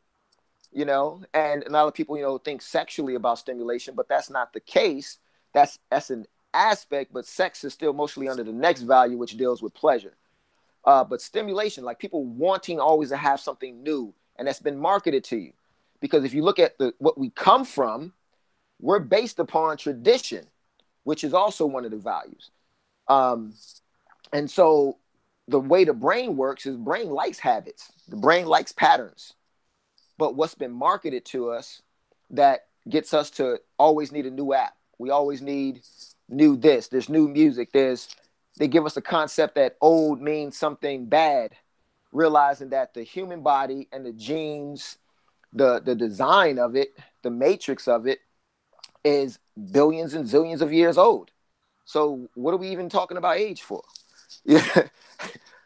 and a lot of people, think sexually about stimulation, but that's not the case. That's an aspect, but sex is still mostly under the next value, which deals with pleasure. But stimulation, like people wanting always to have something new, and that's been marketed to you. Because if you look at what we come from, we're based upon tradition, which is also one of the values. And so the way the brain works is brain likes habits. The brain likes patterns. But what's been marketed to us that gets us to always need a new app. We always need new this. There's new music. They give us a concept that old means something bad, realizing that the human body and the genes, the design of it, the matrix of it is billions and zillions of years old. So what are we even talking about age for? Yeah.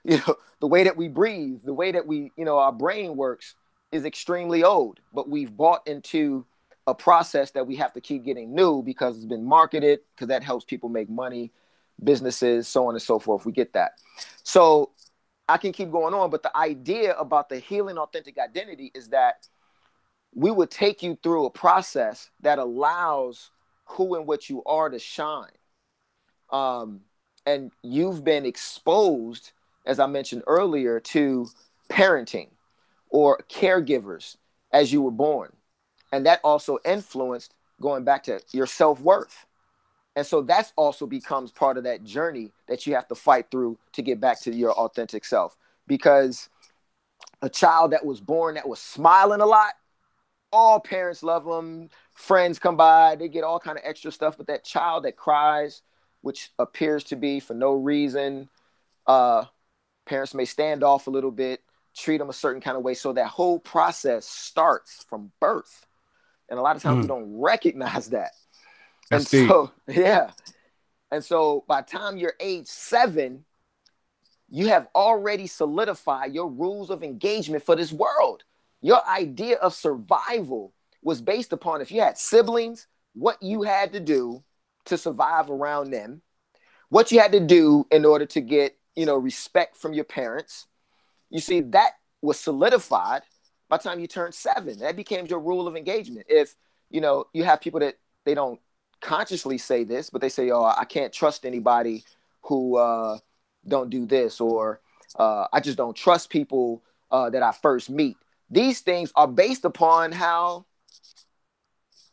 The way that we breathe, the way that we, our brain works is extremely old, but we've bought into a process that we have to keep getting new because it's been marketed, because that helps people make money, businesses, so on and so forth. We get that. So I can keep going on, but the idea about the healing authentic identity is that we would take you through a process that allows who and what you are to shine. And you've been exposed, as I mentioned earlier, to parenting or caregivers as you were born. And that also influenced going back to your self-worth. And so that's also becomes part of that journey that you have to fight through to get back to your authentic self. Because a child that was born that was smiling a lot, all parents love them, friends come by, they get all kind of extra stuff. But that child that cries, which appears to be for no reason, parents may stand off a little bit, treat them a certain kind of way. So that whole process starts from birth. And a lot of times we don't recognize that. That's and deep. So, yeah. And so by the time you're age 7, you have already solidified your rules of engagement for this world. Your idea of survival was based upon, if you had siblings, what you had to do to survive around them, what you had to do in order to get, respect from your parents. You see, that was solidified by the time you turned 7. That became your rule of engagement. If, you have people that they don't consciously say this, but they say, oh, I can't trust anybody who don't do this, or I just don't trust people that I first meet. These things are based upon how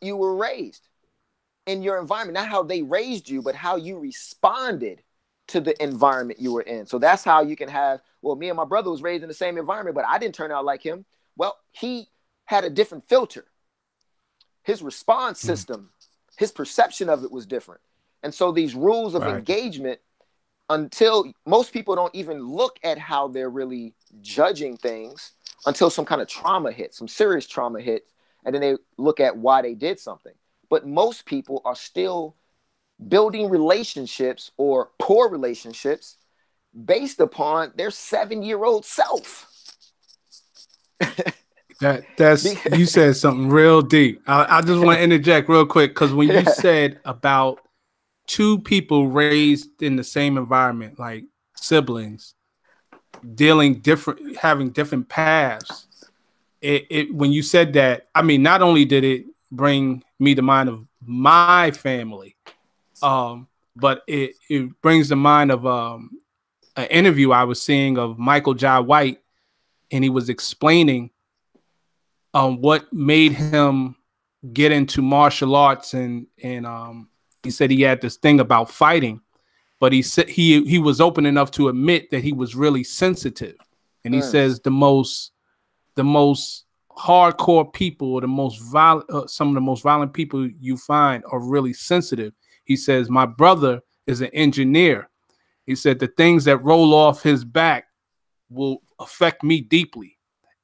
you were raised in your environment, not how they raised you, but how you responded to the environment you were in. So that's how you can have, well, me and my brother was raised in the same environment, but I didn't turn out like him. Well, he had a different filter. His response system, his perception of it was different. And so these rules of engagement, until most people don't even look at how they're really judging things until some kind of trauma hits, some serious trauma hits, and then they look at why they did something. But most people are still building relationships or poor relationships based upon their 7-year-old self. That's you said something real deep. I just want to interject real quick, because when you said about two people raised in the same environment, like siblings, having different paths, it when you said that, I mean, not only did it bring me to mind of my family, But it brings to mind of an interview I was seeing of Michael Jai White, and he was explaining what made him get into martial arts, and he said he had this thing about fighting, but he said he was open enough to admit that he was really sensitive, and he says the most hardcore people, or the most violent, some of the most violent people you find are really sensitive. He says, my brother is an engineer. He said the things that roll off his back will affect me deeply.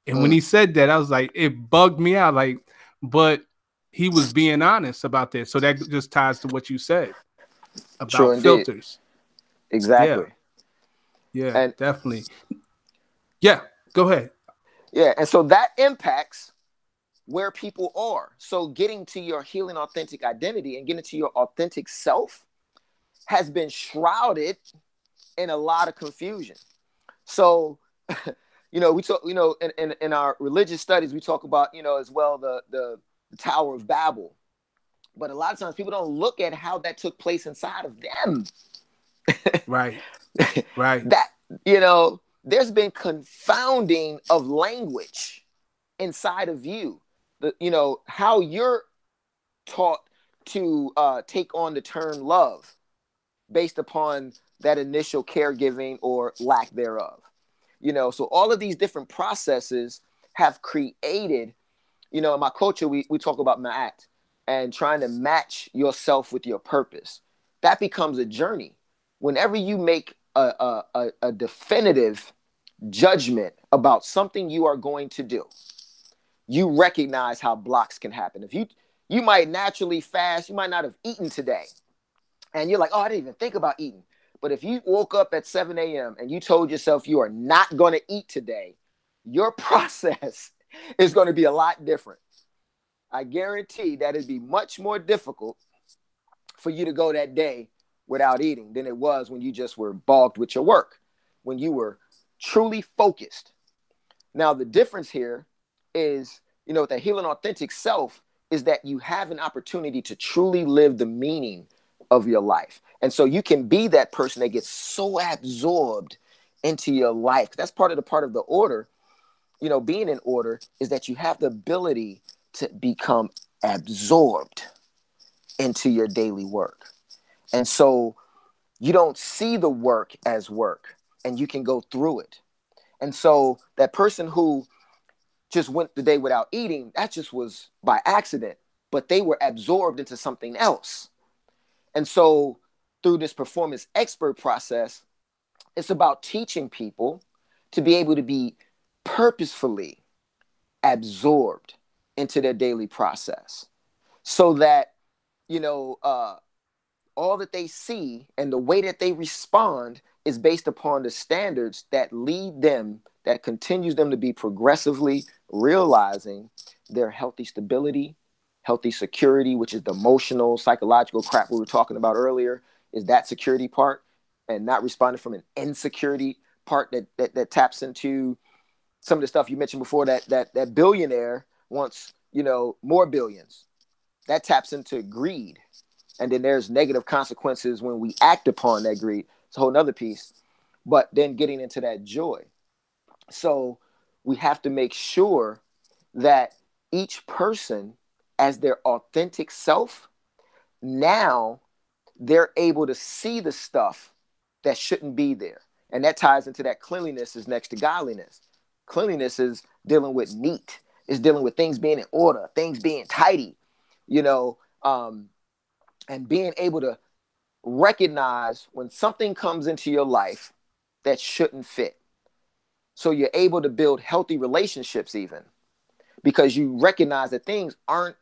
And when he said that, I was like, it bugged me out. Like, but he was being honest about this. So that just ties to what you said about filters. Exactly. Yeah, and definitely. Yeah, go ahead. Yeah, and so that impacts where people are. So getting to your healing authentic identity and getting to your authentic self has been shrouded in a lot of confusion. So, we talk, in our religious studies, we talk about, as well, the Tower of Babel. But a lot of times people don't look at how that took place inside of them. Right. Right. That, there's been confounding of language inside of you. How you're taught to take on the term love based upon that initial caregiving or lack thereof. So all of these different processes have created, in my culture, we talk about ma'at and trying to match yourself with your purpose. That becomes a journey. Whenever you make a definitive judgment about something you are going to do, you recognize how blocks can happen. If you might naturally fast, you might not have eaten today, and you're like, oh, I didn't even think about eating. But if you woke up at 7 a.m. and you told yourself you are not going to eat today, your process is going to be a lot different. I guarantee that it'd be much more difficult for you to go that day without eating than it was when you just were bogged with your work, when you were truly focused. Now, the difference here is, with the healing authentic self, is that you have an opportunity to truly live the meaning of your life. And so you can be that person that gets so absorbed into your life. That's part of the order. Being in order is that you have the ability to become absorbed into your daily work. And so you don't see the work as work, and you can go through it. And so that person who just went the day without eating, that just was by accident, but they were absorbed into something else. And so through this performance expert process, it's about teaching people to be able to be purposefully absorbed into their daily process, so that, all that they see and the way that they respond is based upon the standards that lead them, that continues them to be progressively realizing their healthy stability, healthy security, which is the emotional, psychological crap we were talking about earlier, is that security part, and not responding from an insecurity part that taps into some of the stuff you mentioned before, that billionaire wants, more billions. That taps into greed. And then there's negative consequences when we act upon that greed. It's a whole nother piece. But then getting into that joy. So we have to make sure that each person, as their authentic self, now they're able to see the stuff that shouldn't be there. And that ties into that cleanliness is next to godliness. Cleanliness is dealing with neat. It's dealing with things being in order, things being tidy, and being able to recognize when something comes into your life that shouldn't fit. So you're able to build healthy relationships even, because you recognize that things aren't,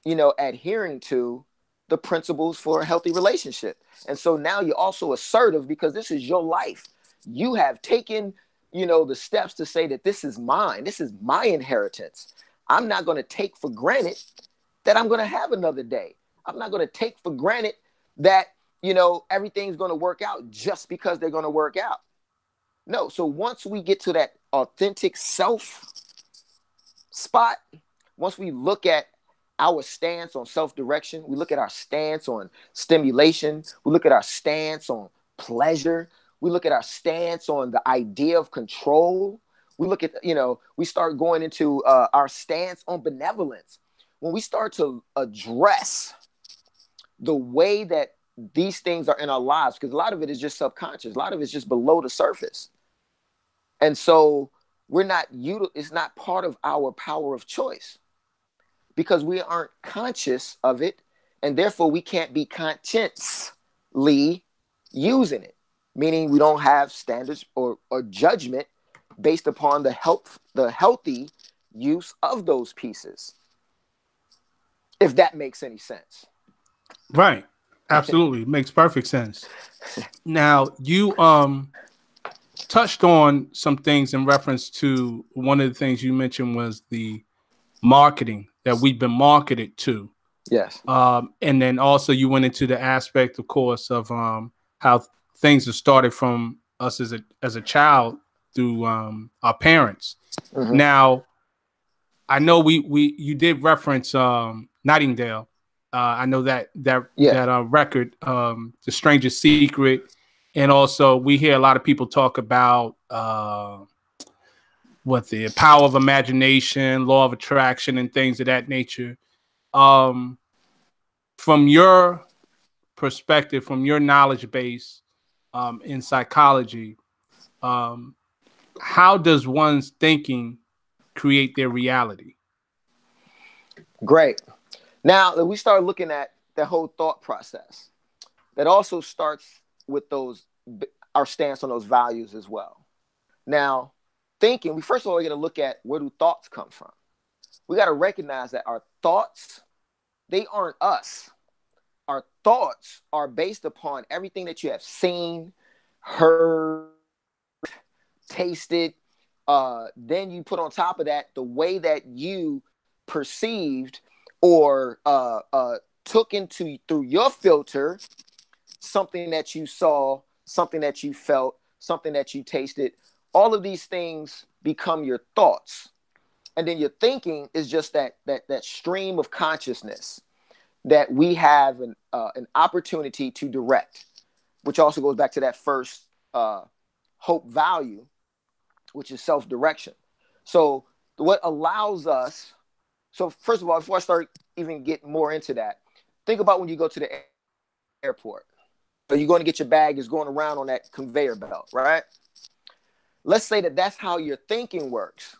adhering to the principles for a healthy relationship. And so now you're also assertive, because this is your life. You have taken, the steps to say that this is mine. This is my inheritance. I'm not going to take for granted that I'm going to have another day. I'm not going to take for granted that, everything's going to work out just because they're going to work out. No. So once we get to that authentic self spot, once we look at our stance on self-direction. We look at our stance on stimulation. We look at our stance on pleasure. We look at our stance on the idea of control. We look at, we start going into our stance on benevolence. When we start to address the way that these things are in our lives, because a lot of it is just subconscious. A lot of it's just below the surface. And so it's not part of our power of choice because we aren't conscious of it. And therefore we can't be consciously using it, meaning we don't have standards or judgment based upon the healthy use of those pieces. If that makes any sense. Right. Absolutely. Makes perfect sense. Now, you touched on some things in reference to one of the things you mentioned was the marketing that we've been marketed to. Yes. And then also you went into the aspect, of course, of how things have started from us as a child through our parents. Mm-hmm. Now, I know you did reference Nightingale. I know that record, The Strangest Secret, and also we hear a lot of people talk about the power of imagination, law of attraction, and things of that nature. From your perspective, from your knowledge base in psychology, how does one's thinking create their reality? Great. Now, we start looking at the whole thought process. That also starts with our stance on those values as well. Now, thinking, we first of all, we're going to look at where do thoughts come from. We got to recognize that our thoughts, they aren't us. Our thoughts are based upon everything that you have seen, heard, tasted. Then you put on top of that the way that you perceived or took into through your filter something that you saw, something that you felt, something that you tasted. All of these things become your thoughts. And then your thinking is just that stream of consciousness that we have an opportunity to direct, which also goes back to that first hope value, which is self-direction. So what allows us, so first of all, before I start even getting more into that, think about when you go to the airport. So you're going to get your bag, is going around on that conveyor belt, right? Let's say that that's how your thinking works.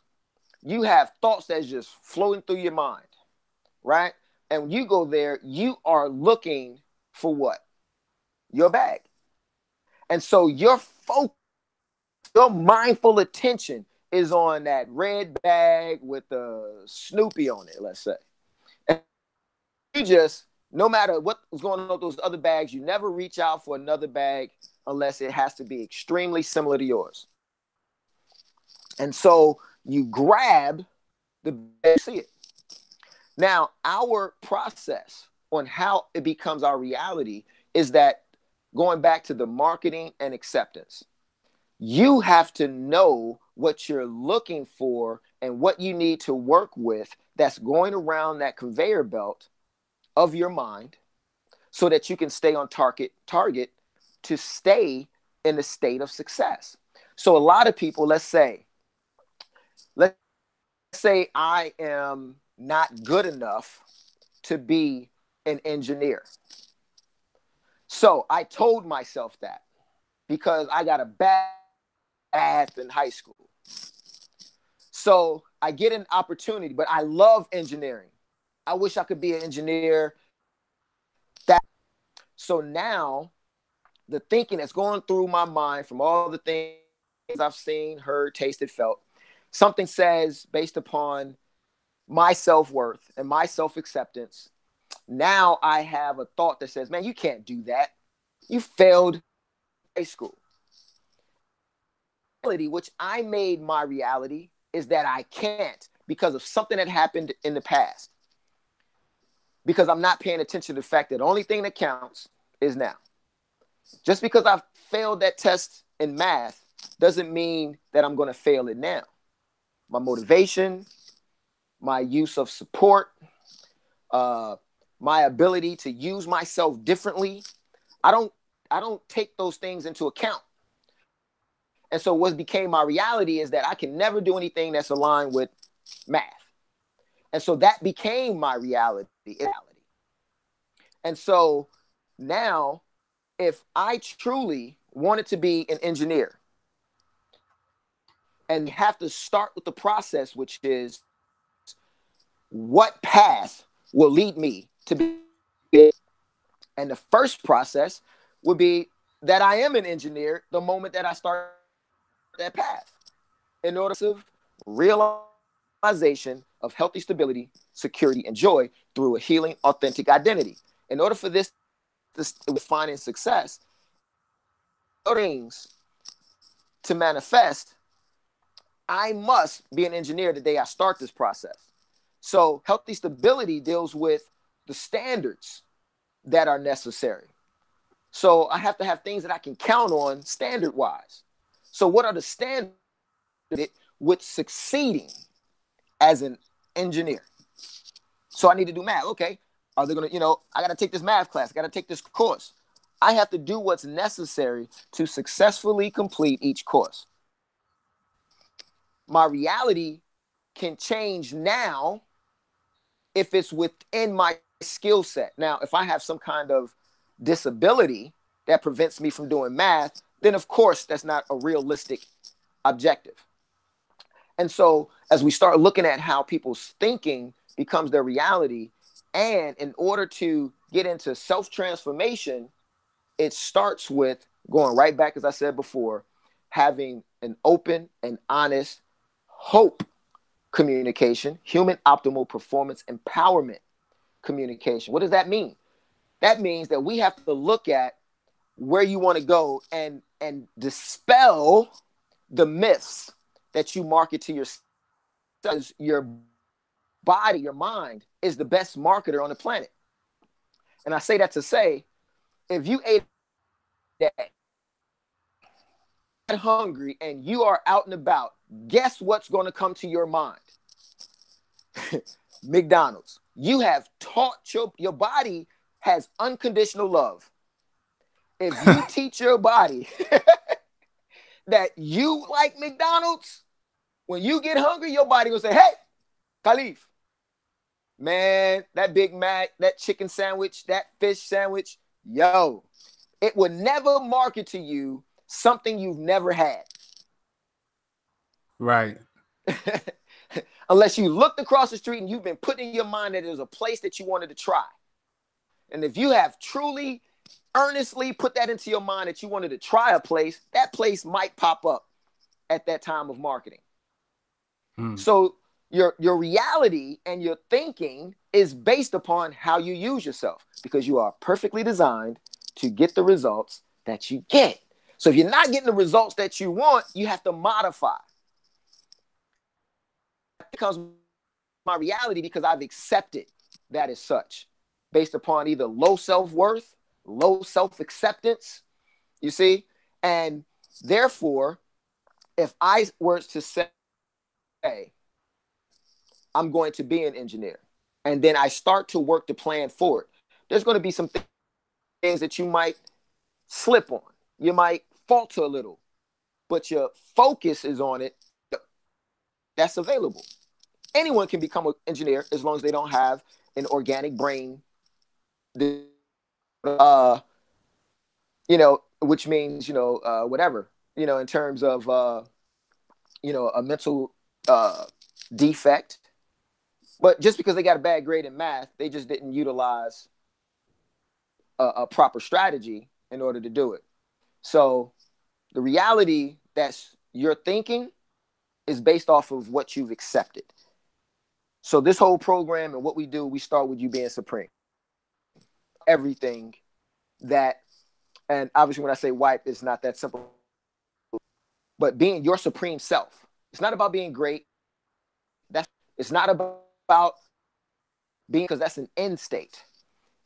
You have thoughts that's just flowing through your mind, right? And when you go there, you are looking for what? Your bag. And so your focus, your mindful attention is on that red bag with the Snoopy on it, let's say. And you just, no matter what's going on with those other bags, you never reach out for another bag unless it has to be extremely similar to yours. And so you grab the bag, you see it. Now, our process on how it becomes our reality is that going back to the marketing and acceptance. You have to know what you're looking for and what you need to work with that's going around that conveyor belt of your mind so that you can stay on target to stay in the state of success. So a lot of people, let's say I am not good enough to be an engineer. So I told myself that because I got a bad math in high school. So I get an opportunity, but I love engineering. I wish I could be an engineer. So now the thinking that's going through my mind from all the things I've seen, heard, tasted, felt, something says based upon my self-worth and my self-acceptance. Now I have a thought that says, man, you can't do that. You failed high school. Which I made my reality is that I can't because of something that happened in the past. Because I'm not paying attention to the fact that the only thing that counts is now. Just because I failed that test in math doesn't mean that I'm going to fail it now. My motivation, my use of support, my ability to use myself differently. I don't take those things into account. And so what became my reality is that I can never do anything that's aligned with math. And so that became my reality. And so now, if I truly wanted to be an engineer, and you have to start with the process, which is what path will lead me to be. And the first process would be that I am an engineer the moment that I start that path, in order to realization of healthy stability, security, and joy through a healing, authentic identity. In order for this finding success, things to manifest, I must be an engineer the day I start this process. So healthy stability deals with the standards that are necessary. So I have to have things that I can count on standard-wise. So what are the standards with succeeding as an engineer? So I need to do math. Okay. Are they going to, I got to take this math class. I got to take this course. I have to do what's necessary to successfully complete each course. My reality can change now if it's within my skill set. Now, if I have some kind of disability that prevents me from doing math, then of course that's not a realistic objective. And so as we start looking at how people's thinking becomes their reality, and in order to get into self-transformation, it starts with going right back, as I said before, having an open and honest hope communication, human optimal performance empowerment communication. What does that mean? That means that we have to look at where you want to go and dispel the myths that you market to yourself. Your body, your mind is the best marketer on the planet. And I say that to say, if you ate that hungry and you are out and about, guess what's going to come to your mind? McDonald's. You have taught your body has unconditional love. If you teach your body that you like McDonald's, when you get hungry, your body will say, hey, Khalif, man, that Big Mac, that chicken sandwich, that fish sandwich, yo, it would never market to you something you've never had. Right. Unless you looked across the street and you've been putting in your mind that there's a place that you wanted to try. And if you have truly, earnestly put that into your mind that you wanted to try a place, that place might pop up at that time of marketing. So your reality and your thinking is based upon how you use yourself, because you are perfectly designed to get the results that you get. So if you're not getting the results that you want, you have to modify. It becomes my reality because I've accepted that as such, based upon either low self-worth, low self-acceptance, you see? And therefore, if I were to say, I'm going to be an engineer, and then I start to work the plan for it, there's going to be some things that you might slip on. You might falter a little, but your focus is on it. That's available. Anyone can become an engineer as long as they don't have an organic brain, which means, whatever, in terms of, a mental defect. But just because they got a bad grade in math, they just didn't utilize a proper strategy in order to do it. So the reality that's you're thinking is based off of what you've accepted. So this whole program and what we do, we start with you being supreme. Everything that, and obviously when I say white, it's not that simple, but being your supreme self. It's not about being great. It's not about being, because that's an end state.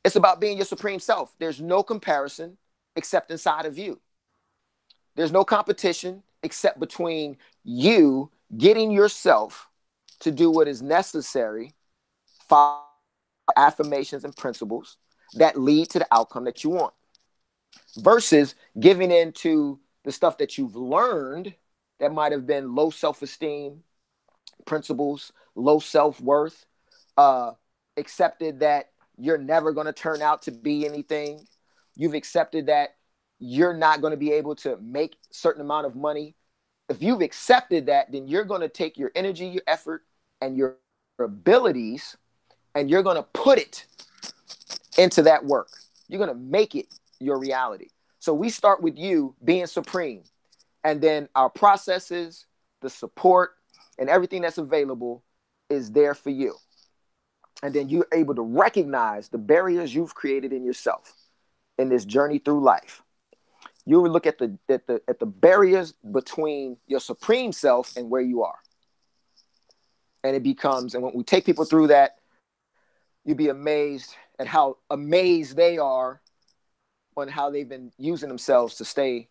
It's about being your supreme self. There's no comparison except inside of you. There's no competition except between you getting yourself to do what is necessary, follow affirmations and principles that lead to the outcome that you want, versus giving into the stuff that you've learned that might have been low self-esteem, principles, low self-worth, accepted that you're never going to turn out to be anything. You've accepted that you're not going to be able to make a certain amount of money. If you've accepted that, then you're going to take your energy, your effort, and your abilities, and you're going to put it into that work. You're going to make it your reality. So we start with you being supreme, and then our processes, the support, and everything that's available is there for you. And then you're able to recognize the barriers you've created in yourself in this journey through life. You will look at the barriers between your supreme self and where you are. And it becomes, and when we take people through that, you'd be amazed at how amazed they are on how they've been using themselves to stay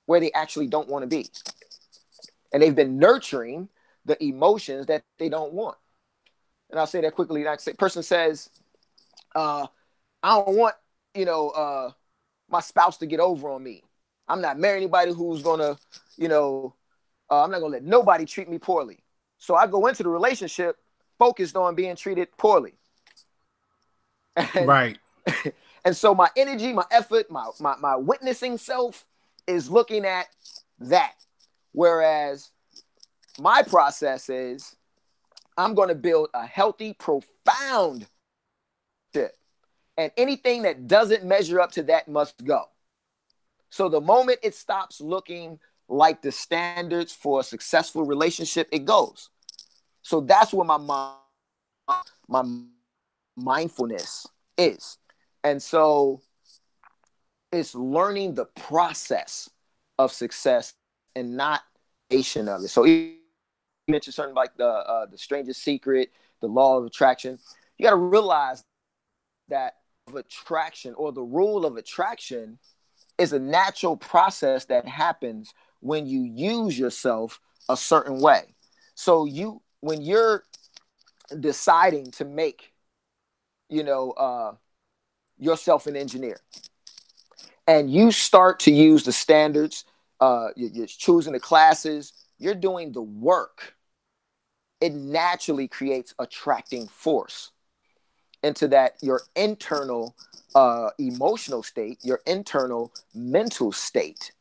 where they actually don't want to be. And they've been nurturing the emotions that they don't want. And I'll say that quickly. Like, person says, I don't want, my spouse to get over on me. I'm not marrying anybody who's going to, I'm not going to let nobody treat me poorly. So I go into the relationship focused on being treated poorly. And, right. And so my energy, my effort, my witnessing self is looking at that. Whereas my process is, I'm going to build a healthy, profound shit. And anything that doesn't measure up to that must go. So the moment it stops looking like the standards for a successful relationship, it goes. So that's where my mindfulness is. And so it's learning the process of success and not nation of it. So you mentioned something like the strangest secret, the law of attraction. You got to realize that attraction, or the rule of attraction, is a natural process that happens when you use yourself a certain way. So when you're deciding to make, yourself an engineer, and you start to use the standards, you're choosing the classes, you're doing the work, it naturally creates attracting force into that, your internal emotional state, your internal mental state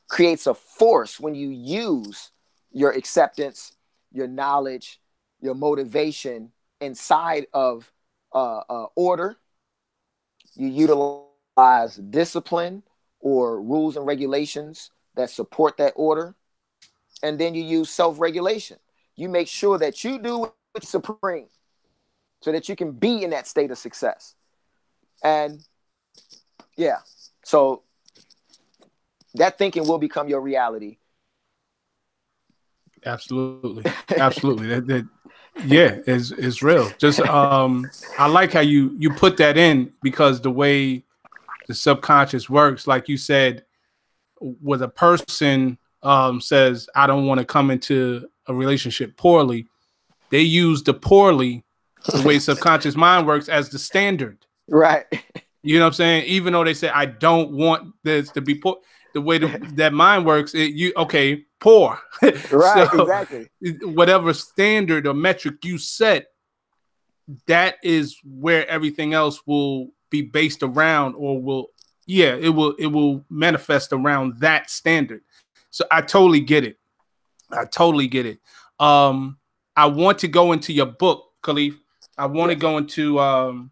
creates a force when you use your acceptance, your knowledge, your motivation inside of order. You utilize discipline or rules and regulations that support that order. And then you use self-regulation. You make sure that you do what's supreme so that you can be in that state of success. And yeah, so that thinking will become your reality. Absolutely. Absolutely. Yeah, it's real. Just I like how you put that in, because the way the subconscious works, like you said, when a person says, I don't want to come into a relationship poorly, they use the poorly, the way subconscious mind works, as the standard. Right. You know what I'm saying? Even though they say, I don't want this to be poor, the way that mind works, poor. Right, So, exactly. whatever standard or metric you set, that is where everything else will be based around, or it will manifest around that standard. So I totally get it. I want to go into your book, Khalif. I want to go into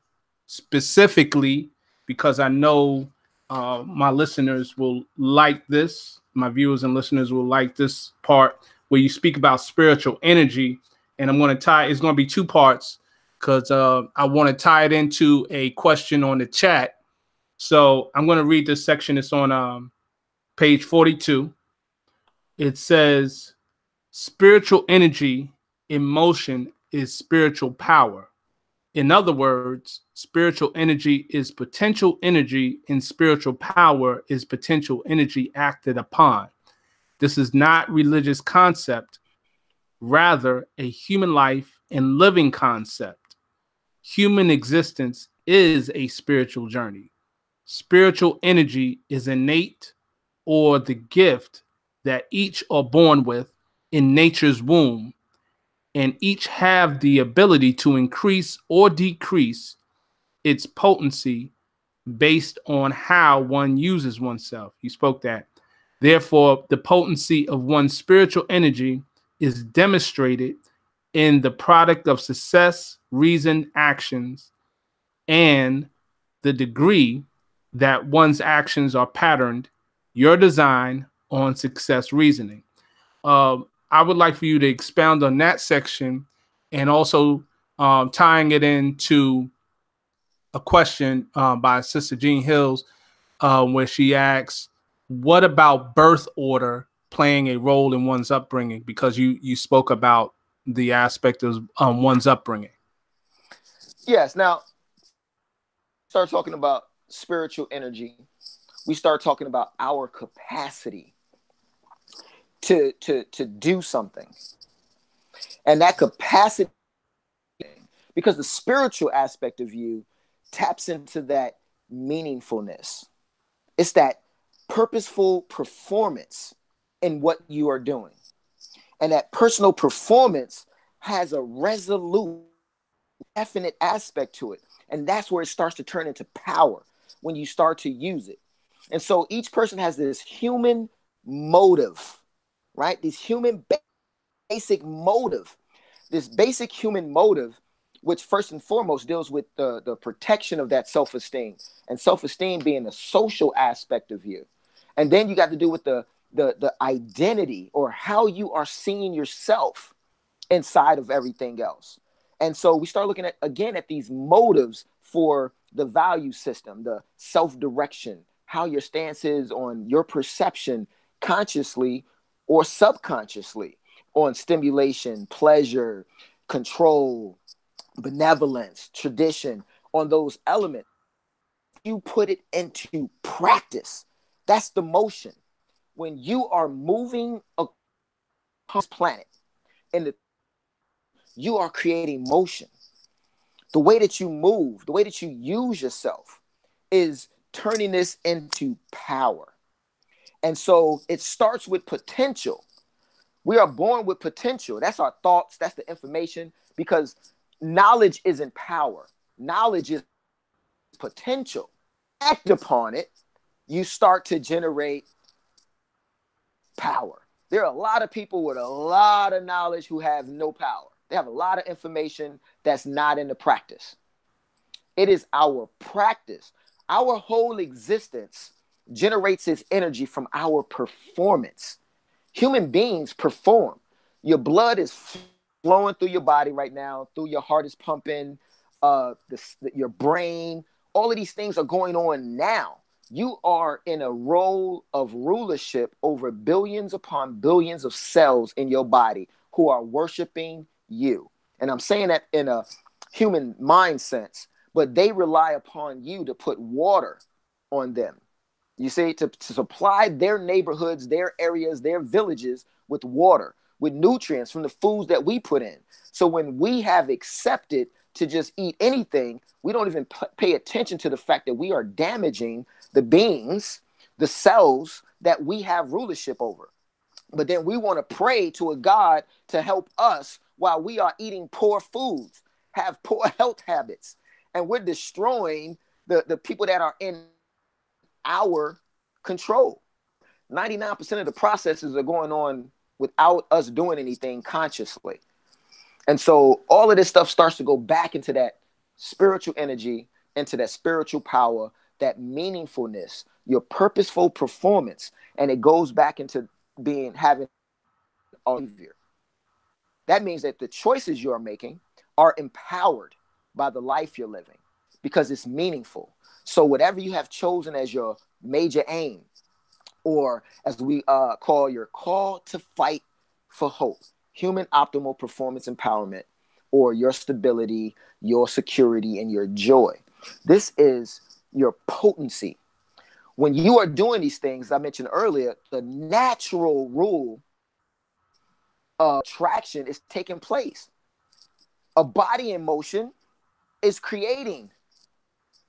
specifically, because I know my listeners will like this. My viewers and listeners will like this part where you speak about spiritual energy. And I'm going to it's going to be two parts, because I want to tie it into a question on the chat. So I'm going to read this section. It's on page 42. It says, spiritual energy in motion is spiritual power. In other words, spiritual energy is potential energy, and spiritual power is potential energy acted upon. This is not religious concept, rather a human life and living concept. human existence is a spiritual journey. Spiritual energy is innate, or the gift that each are born with in nature's womb, and each have the ability to increase or decrease its potency based on how one uses oneself. You spoke that. Therefore, the potency of one's spiritual energy is demonstrated in the product of success, reason, actions, and the degree that one's actions are patterned, your design on success reasoning. I would like for you to expound on that section, and also tying it into a question by Sister Jean Hills, where she asks, what about birth order playing a role in one's upbringing? Because you spoke about the aspect of one's upbringing. Yes. Now, start talking about spiritual energy. We start talking about our capacity to do something. And that capacity, because the spiritual aspect of you taps into that meaningfulness. It's that purposeful performance in what you are doing. And that personal performance has a resolute, definite aspect to it. And that's where it starts to turn into power, when you start to use it. And so each person has this human motive, right? This human basic motive, this basic human motive, which first and foremost deals with the protection of that self-esteem, and self-esteem being the social aspect of you. And then you got to do with the identity, or how you are seeing yourself inside of everything else. And so we start looking at these motives for the value system, the self-direction, how your stance is on your perception, consciously or subconsciously, on stimulation, pleasure, control, benevolence, tradition, on those elements. You put it into practice. That's the motion. When you are moving across this planet, and you are creating motion. The way that you move, the way that you use yourself, is turning this into power. And so it starts with potential. We are born with potential. That's our thoughts. That's the information, because knowledge isn't power. Knowledge is potential. Act upon it, you start to generate power. There are a lot of people with a lot of knowledge who have no power. They have a lot of information that's not in the practice. It is our practice. Our whole existence generates its energy from our performance. Human beings perform. Your blood is flowing through your body right now, through your heart is pumping, your brain. All of these things are going on now. You are in a role of rulership over billions upon billions of cells in your body who are worshiping you. And I'm saying that in a human mind sense, but they rely upon you to put water on them. You see, to supply their neighborhoods, their areas, their villages with water, with nutrients from the foods that we put in. So when we have accepted to just eat anything, we don't even pay attention to the fact that we are damaging the beings, the cells that we have rulership over. But then we want to pray to a God to help us while we are eating poor foods, have poor health habits, and we're destroying the people that are in our control. 99% of the processes are going on without us doing anything consciously. And so all of this stuff starts to go back into that spiritual energy, into that spiritual power, that meaningfulness, your purposeful performance. And it goes back into having a behavior. That means that the choices you're making are empowered by the life you're living, because it's meaningful. So whatever you have chosen as your major aim, or as we call your call to fight for hope, human optimal performance empowerment, or your stability, your security, and your joy. This is your potency. When you are doing these things, I mentioned earlier, the natural rule of traction is taking place. A body in motion is creating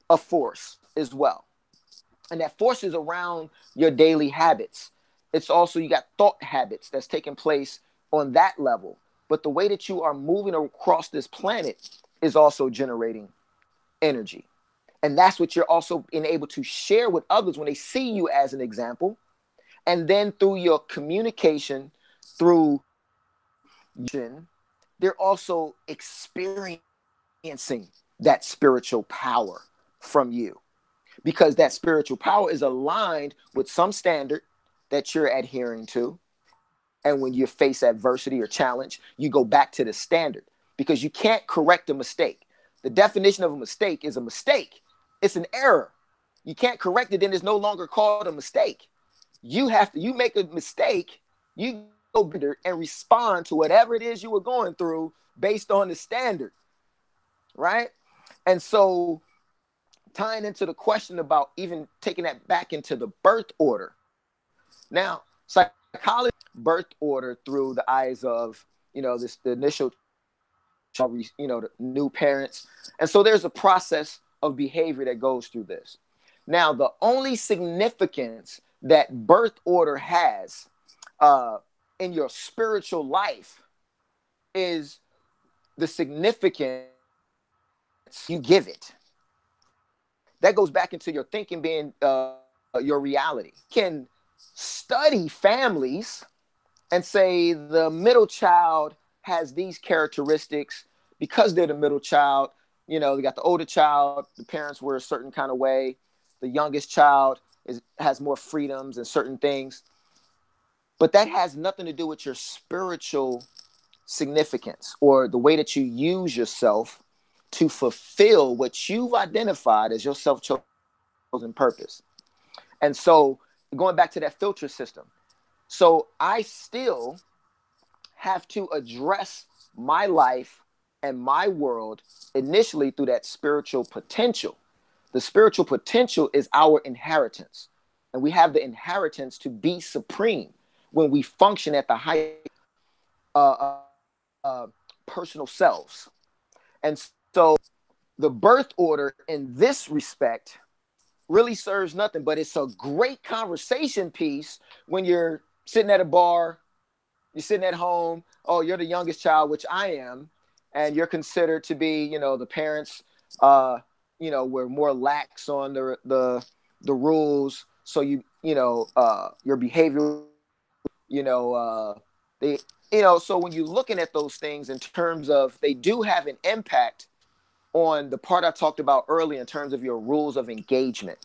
a force as well. And that force is around your daily habits. It's also, you got thought habits that's taking place on that level. But the way that you are moving across this planet is also generating energy. And that's what you're also being able to share with others when they see you as an example. And then through your communication, through they're also experiencing that spiritual power from you, because that spiritual power is aligned with some standard that you're adhering to. And when you face adversity or challenge, you go back to the standard, because you can't correct a mistake. The definition of a mistake is a mistake. It's an error. You can't correct it, then it's no longer called a mistake. You make a mistake, you go bitter and respond to whatever it is you were going through based on the standard, right? And so tying into the question about even taking that back into the birth order. Now, psychology birth order through the eyes of, the initial, the new parents. And so there's a process of behavior that goes through this. Now, the only significance that birth order has in your spiritual life is the significance you give it. That goes back into your thinking being your reality. You can study families and say the middle child has these characteristics because they're the middle child. They got the older child, the parents were a certain kind of way. The youngest child has more freedoms and certain things. But that has nothing to do with your spiritual significance or the way that you use yourself to fulfill what you've identified as your self-chosen purpose. And so going back to that filter system. So I still have to address my life and my world initially through that spiritual potential. The spiritual potential is our inheritance. And we have the inheritance to be supreme when we function at the height personal selves. And so the birth order in this respect really serves nothing, but it's a great conversation piece when you're sitting at a bar, you're sitting at home, oh, you're the youngest child, which I am, and you're considered to be, the parents, were more lax on the rules. So your behavior, so when you're looking at those things in terms of, they do have an impact on the part I talked about earlier in terms of your rules of engagement.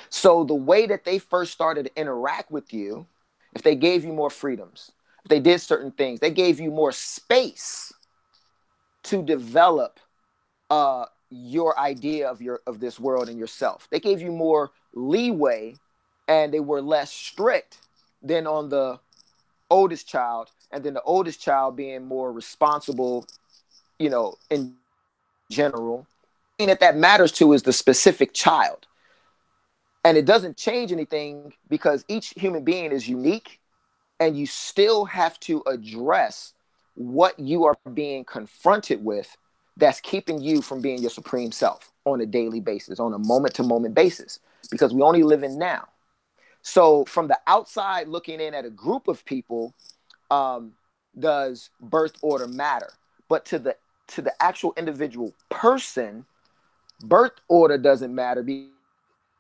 So the way that they first started to interact with you, if they gave you more freedoms, if they did certain things, they gave you more space to develop your idea of this world and yourself. They gave you more leeway, and they were less strict than on the oldest child, and then the oldest child being more responsible, in general. The thing that matters to is the specific child. And it doesn't change anything because each human being is unique, and you still have to address what you are being confronted with that's keeping you from being your supreme self on a daily basis, on a moment-to-moment basis, because we only live in now. So from the outside looking in at a group of people, does birth order matter? But to the actual individual person, birth order doesn't matter, because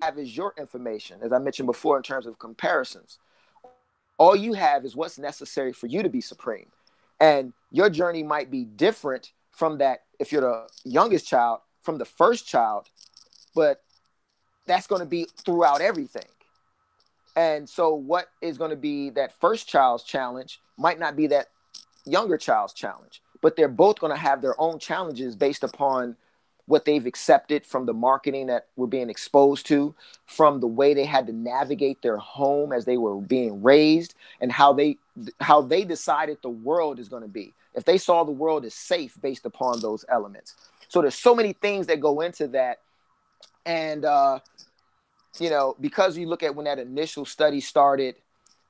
have is your information, as I mentioned before, in terms of comparisons. All you have is what's necessary for you to be supreme. And your journey might be different from that, if you're the youngest child, from the first child, but that's going to be throughout everything. And so what is going to be that first child's challenge might not be that younger child's challenge, but they're both going to have their own challenges based upon what they've accepted from the marketing that we're being exposed to, from the way they had to navigate their home as they were being raised, and how they decided the world is going to be. If they saw the world as safe based upon those elements. So there's so many things that go into that. And, because you look at when that initial study started,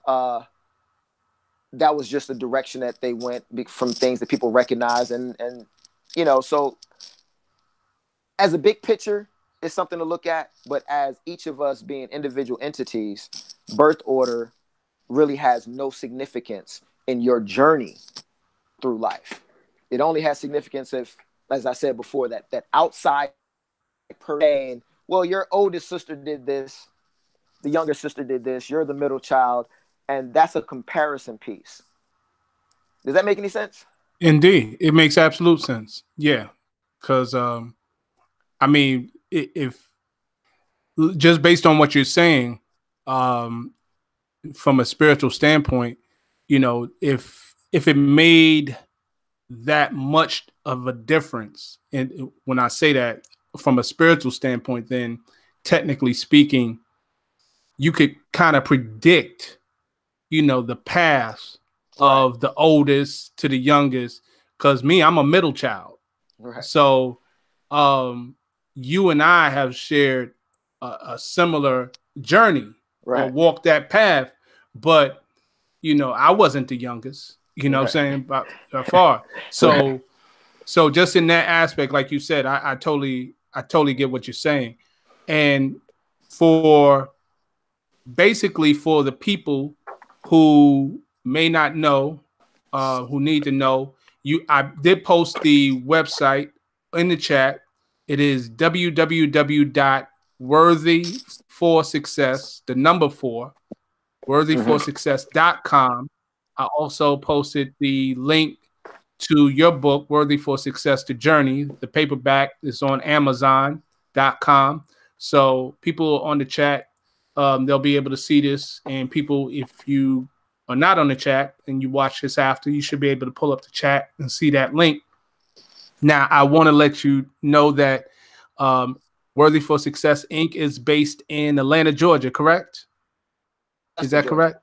that was just the direction that they went from things that people recognize. And so as a big picture, it's something to look at. But as each of us being individual entities, birth order really has no significance in your journey through life. It only has significance if, as I said before, that outside person, well, your oldest sister did this, the younger sister did this, you're the middle child, and that's a comparison piece. Does that make any sense? Indeed, it makes absolute sense. Yeah, because I mean, if just based on what you're saying, um, from a spiritual standpoint, if it made that much of a difference, and when I say that from a spiritual standpoint, then technically speaking, you could kind of predict, the path Right. of the oldest to the youngest. Because me, I'm a middle child. Right. So you and I have shared a similar journey or Right. walked that path, but I wasn't the youngest, what I'm Right. saying, by far. Right. So just in that aspect, like you said, I totally get what you're saying. And for basically for the people who may not know, who need to know, I did post the website in the chat. It is www.worthyforsuccess, the number 4, worthyforsuccess.com. I also posted the link to your book, Worthy for Success, The Journey. The paperback is on Amazon.com. So people on the chat, they'll be able to see this. And people, if you are not on the chat and you watch this after, you should be able to pull up the chat and see that link. Now, I want to let you know that Worthy for Success, Inc. is based in Atlanta, Georgia, correct? Is that correct?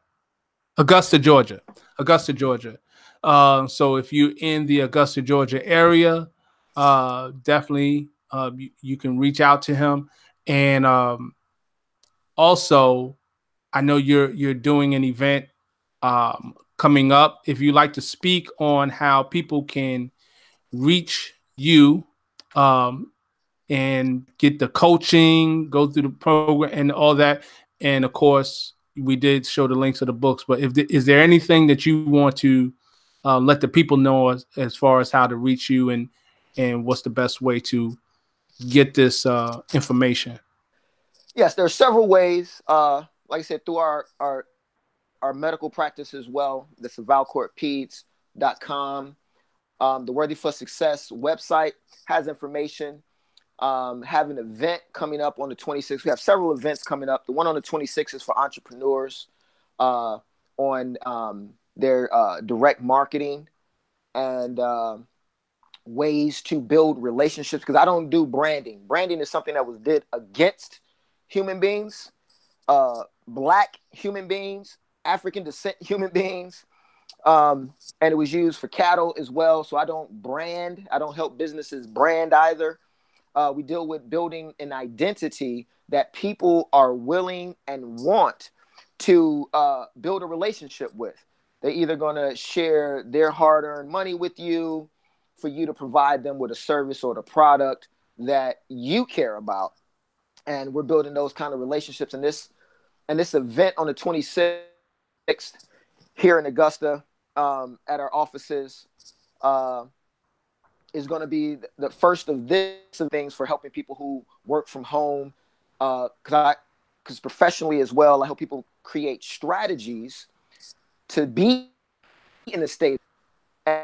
Augusta, Georgia. Augusta, Georgia. So if you're in the Augusta, Georgia area, definitely you can reach out to him. And also, I know you're doing an event coming up. If you'd like to speak on how people can reach you and get the coaching, go through the program and all that. And of course, we did show the links of the books, but is there anything that you want to let the people know as far as how to reach you and what's the best way to get this information? Yes, there are several ways. Like I said, through our medical practice as well, the valcourtpeds.com. The Worthy for Success website has information. Have an event coming up on the 26th. We have several events coming up. The one on the 26th is for entrepreneurs on their direct marketing and ways to build relationships. Because I don't do branding. Branding is something that was did against human beings, Black human beings, African descent human beings. And it was used for cattle as well. So I don't brand. I don't help businesses brand either. We deal with building an identity that people are willing and want to build a relationship with. They're either going to share their hard-earned money with you for you to provide them with a service or the product that you care about. And we're building those kind of relationships. And this event on the 26th here in Augusta at our offices is going to be the first of this things for helping people who work from home. Because professionally as well, I help people create strategies to be in a state and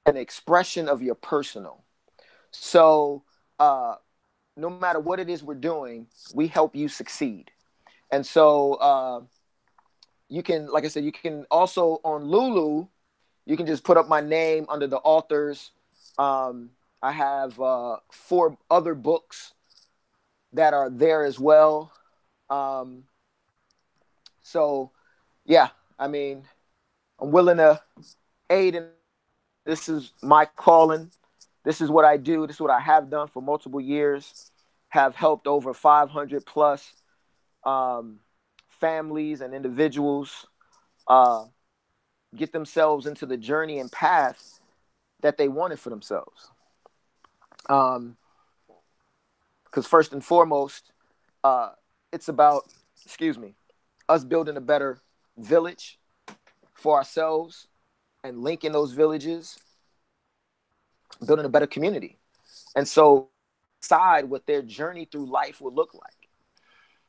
an expression of your personal. So no matter what it is we're doing, we help you succeed. And so you can, like I said, you can also on Lulu, you can just put up my name under the authors. I have 4 other books that are there as well. So, yeah, I mean, I'm willing to aid in. This is my calling. This is what I do. This is what I have done for multiple years. Have helped over 500 plus families and individuals get themselves into the journey and path that they wanted for themselves. Because first and foremost, it's about, us building a better village for ourselves and linking those villages, building a better community. And so decide what their journey through life will look like.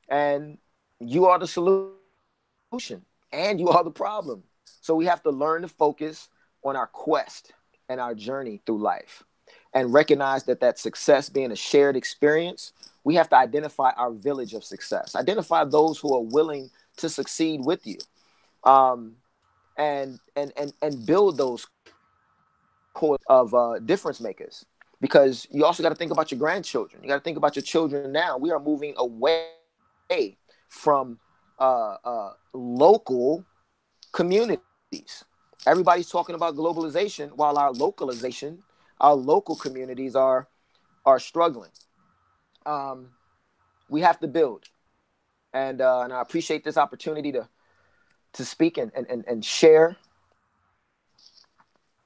And you are the solution and you are the problem. So we have to learn to focus on our quest and our journey through life and recognize that success being a shared experience, we have to identify our village of success, identify those who are willing to succeed with you, and build those core of difference makers. Because you also got to think about your grandchildren. You got to think about your children now. We are moving away from local communities. Everybody's talking about globalization while our local communities are struggling. We have to build. And I appreciate this opportunity to speak and share.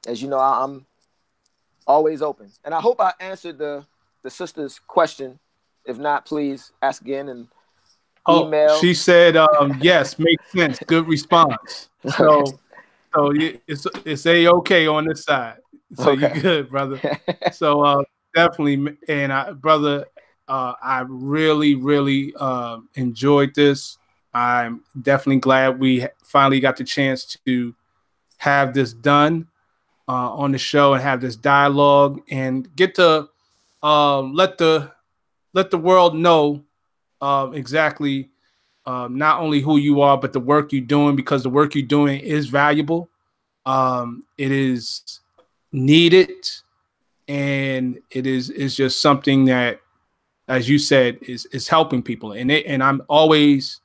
As you know, I'm always open. And I hope I answered the sister's question. If not, please ask again and email. Oh, she said, yes, makes sense. Good response. So it's A-okay on this side. So Okay. you good, brother. So definitely, and brother, I really, really enjoyed this. I'm definitely glad we finally got the chance to have this done on the show and have this dialogue and get to let the world know exactly not only who you are, but the work you're doing, because the work you're doing is valuable. It is needed, and it's just something that, as you said, is helping people. And I'm always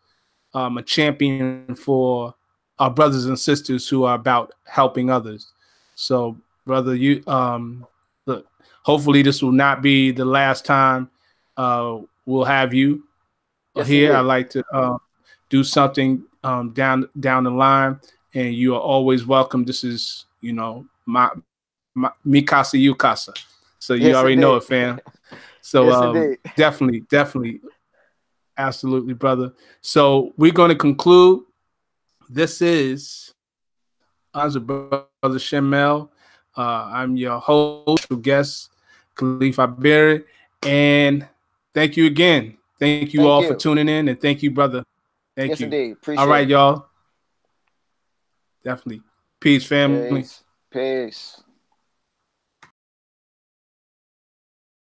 a champion for our brothers and sisters who are about helping others. So, brother, you look, hopefully this will not be the last time we'll have you here. I'd like to do something down the line, and you are always welcome. This is, my mi casa, you casa. So you already know it, fam. So definitely, absolutely, brother. So we're going to conclude. This is Brother Shem. I'm your host, guest, Khalif Ibere, and thank you again. Thank you all for tuning in, and thank you, brother. Thank you. Indeed. Appreciate all right, it. y'all. Definitely. Peace, family. Peace.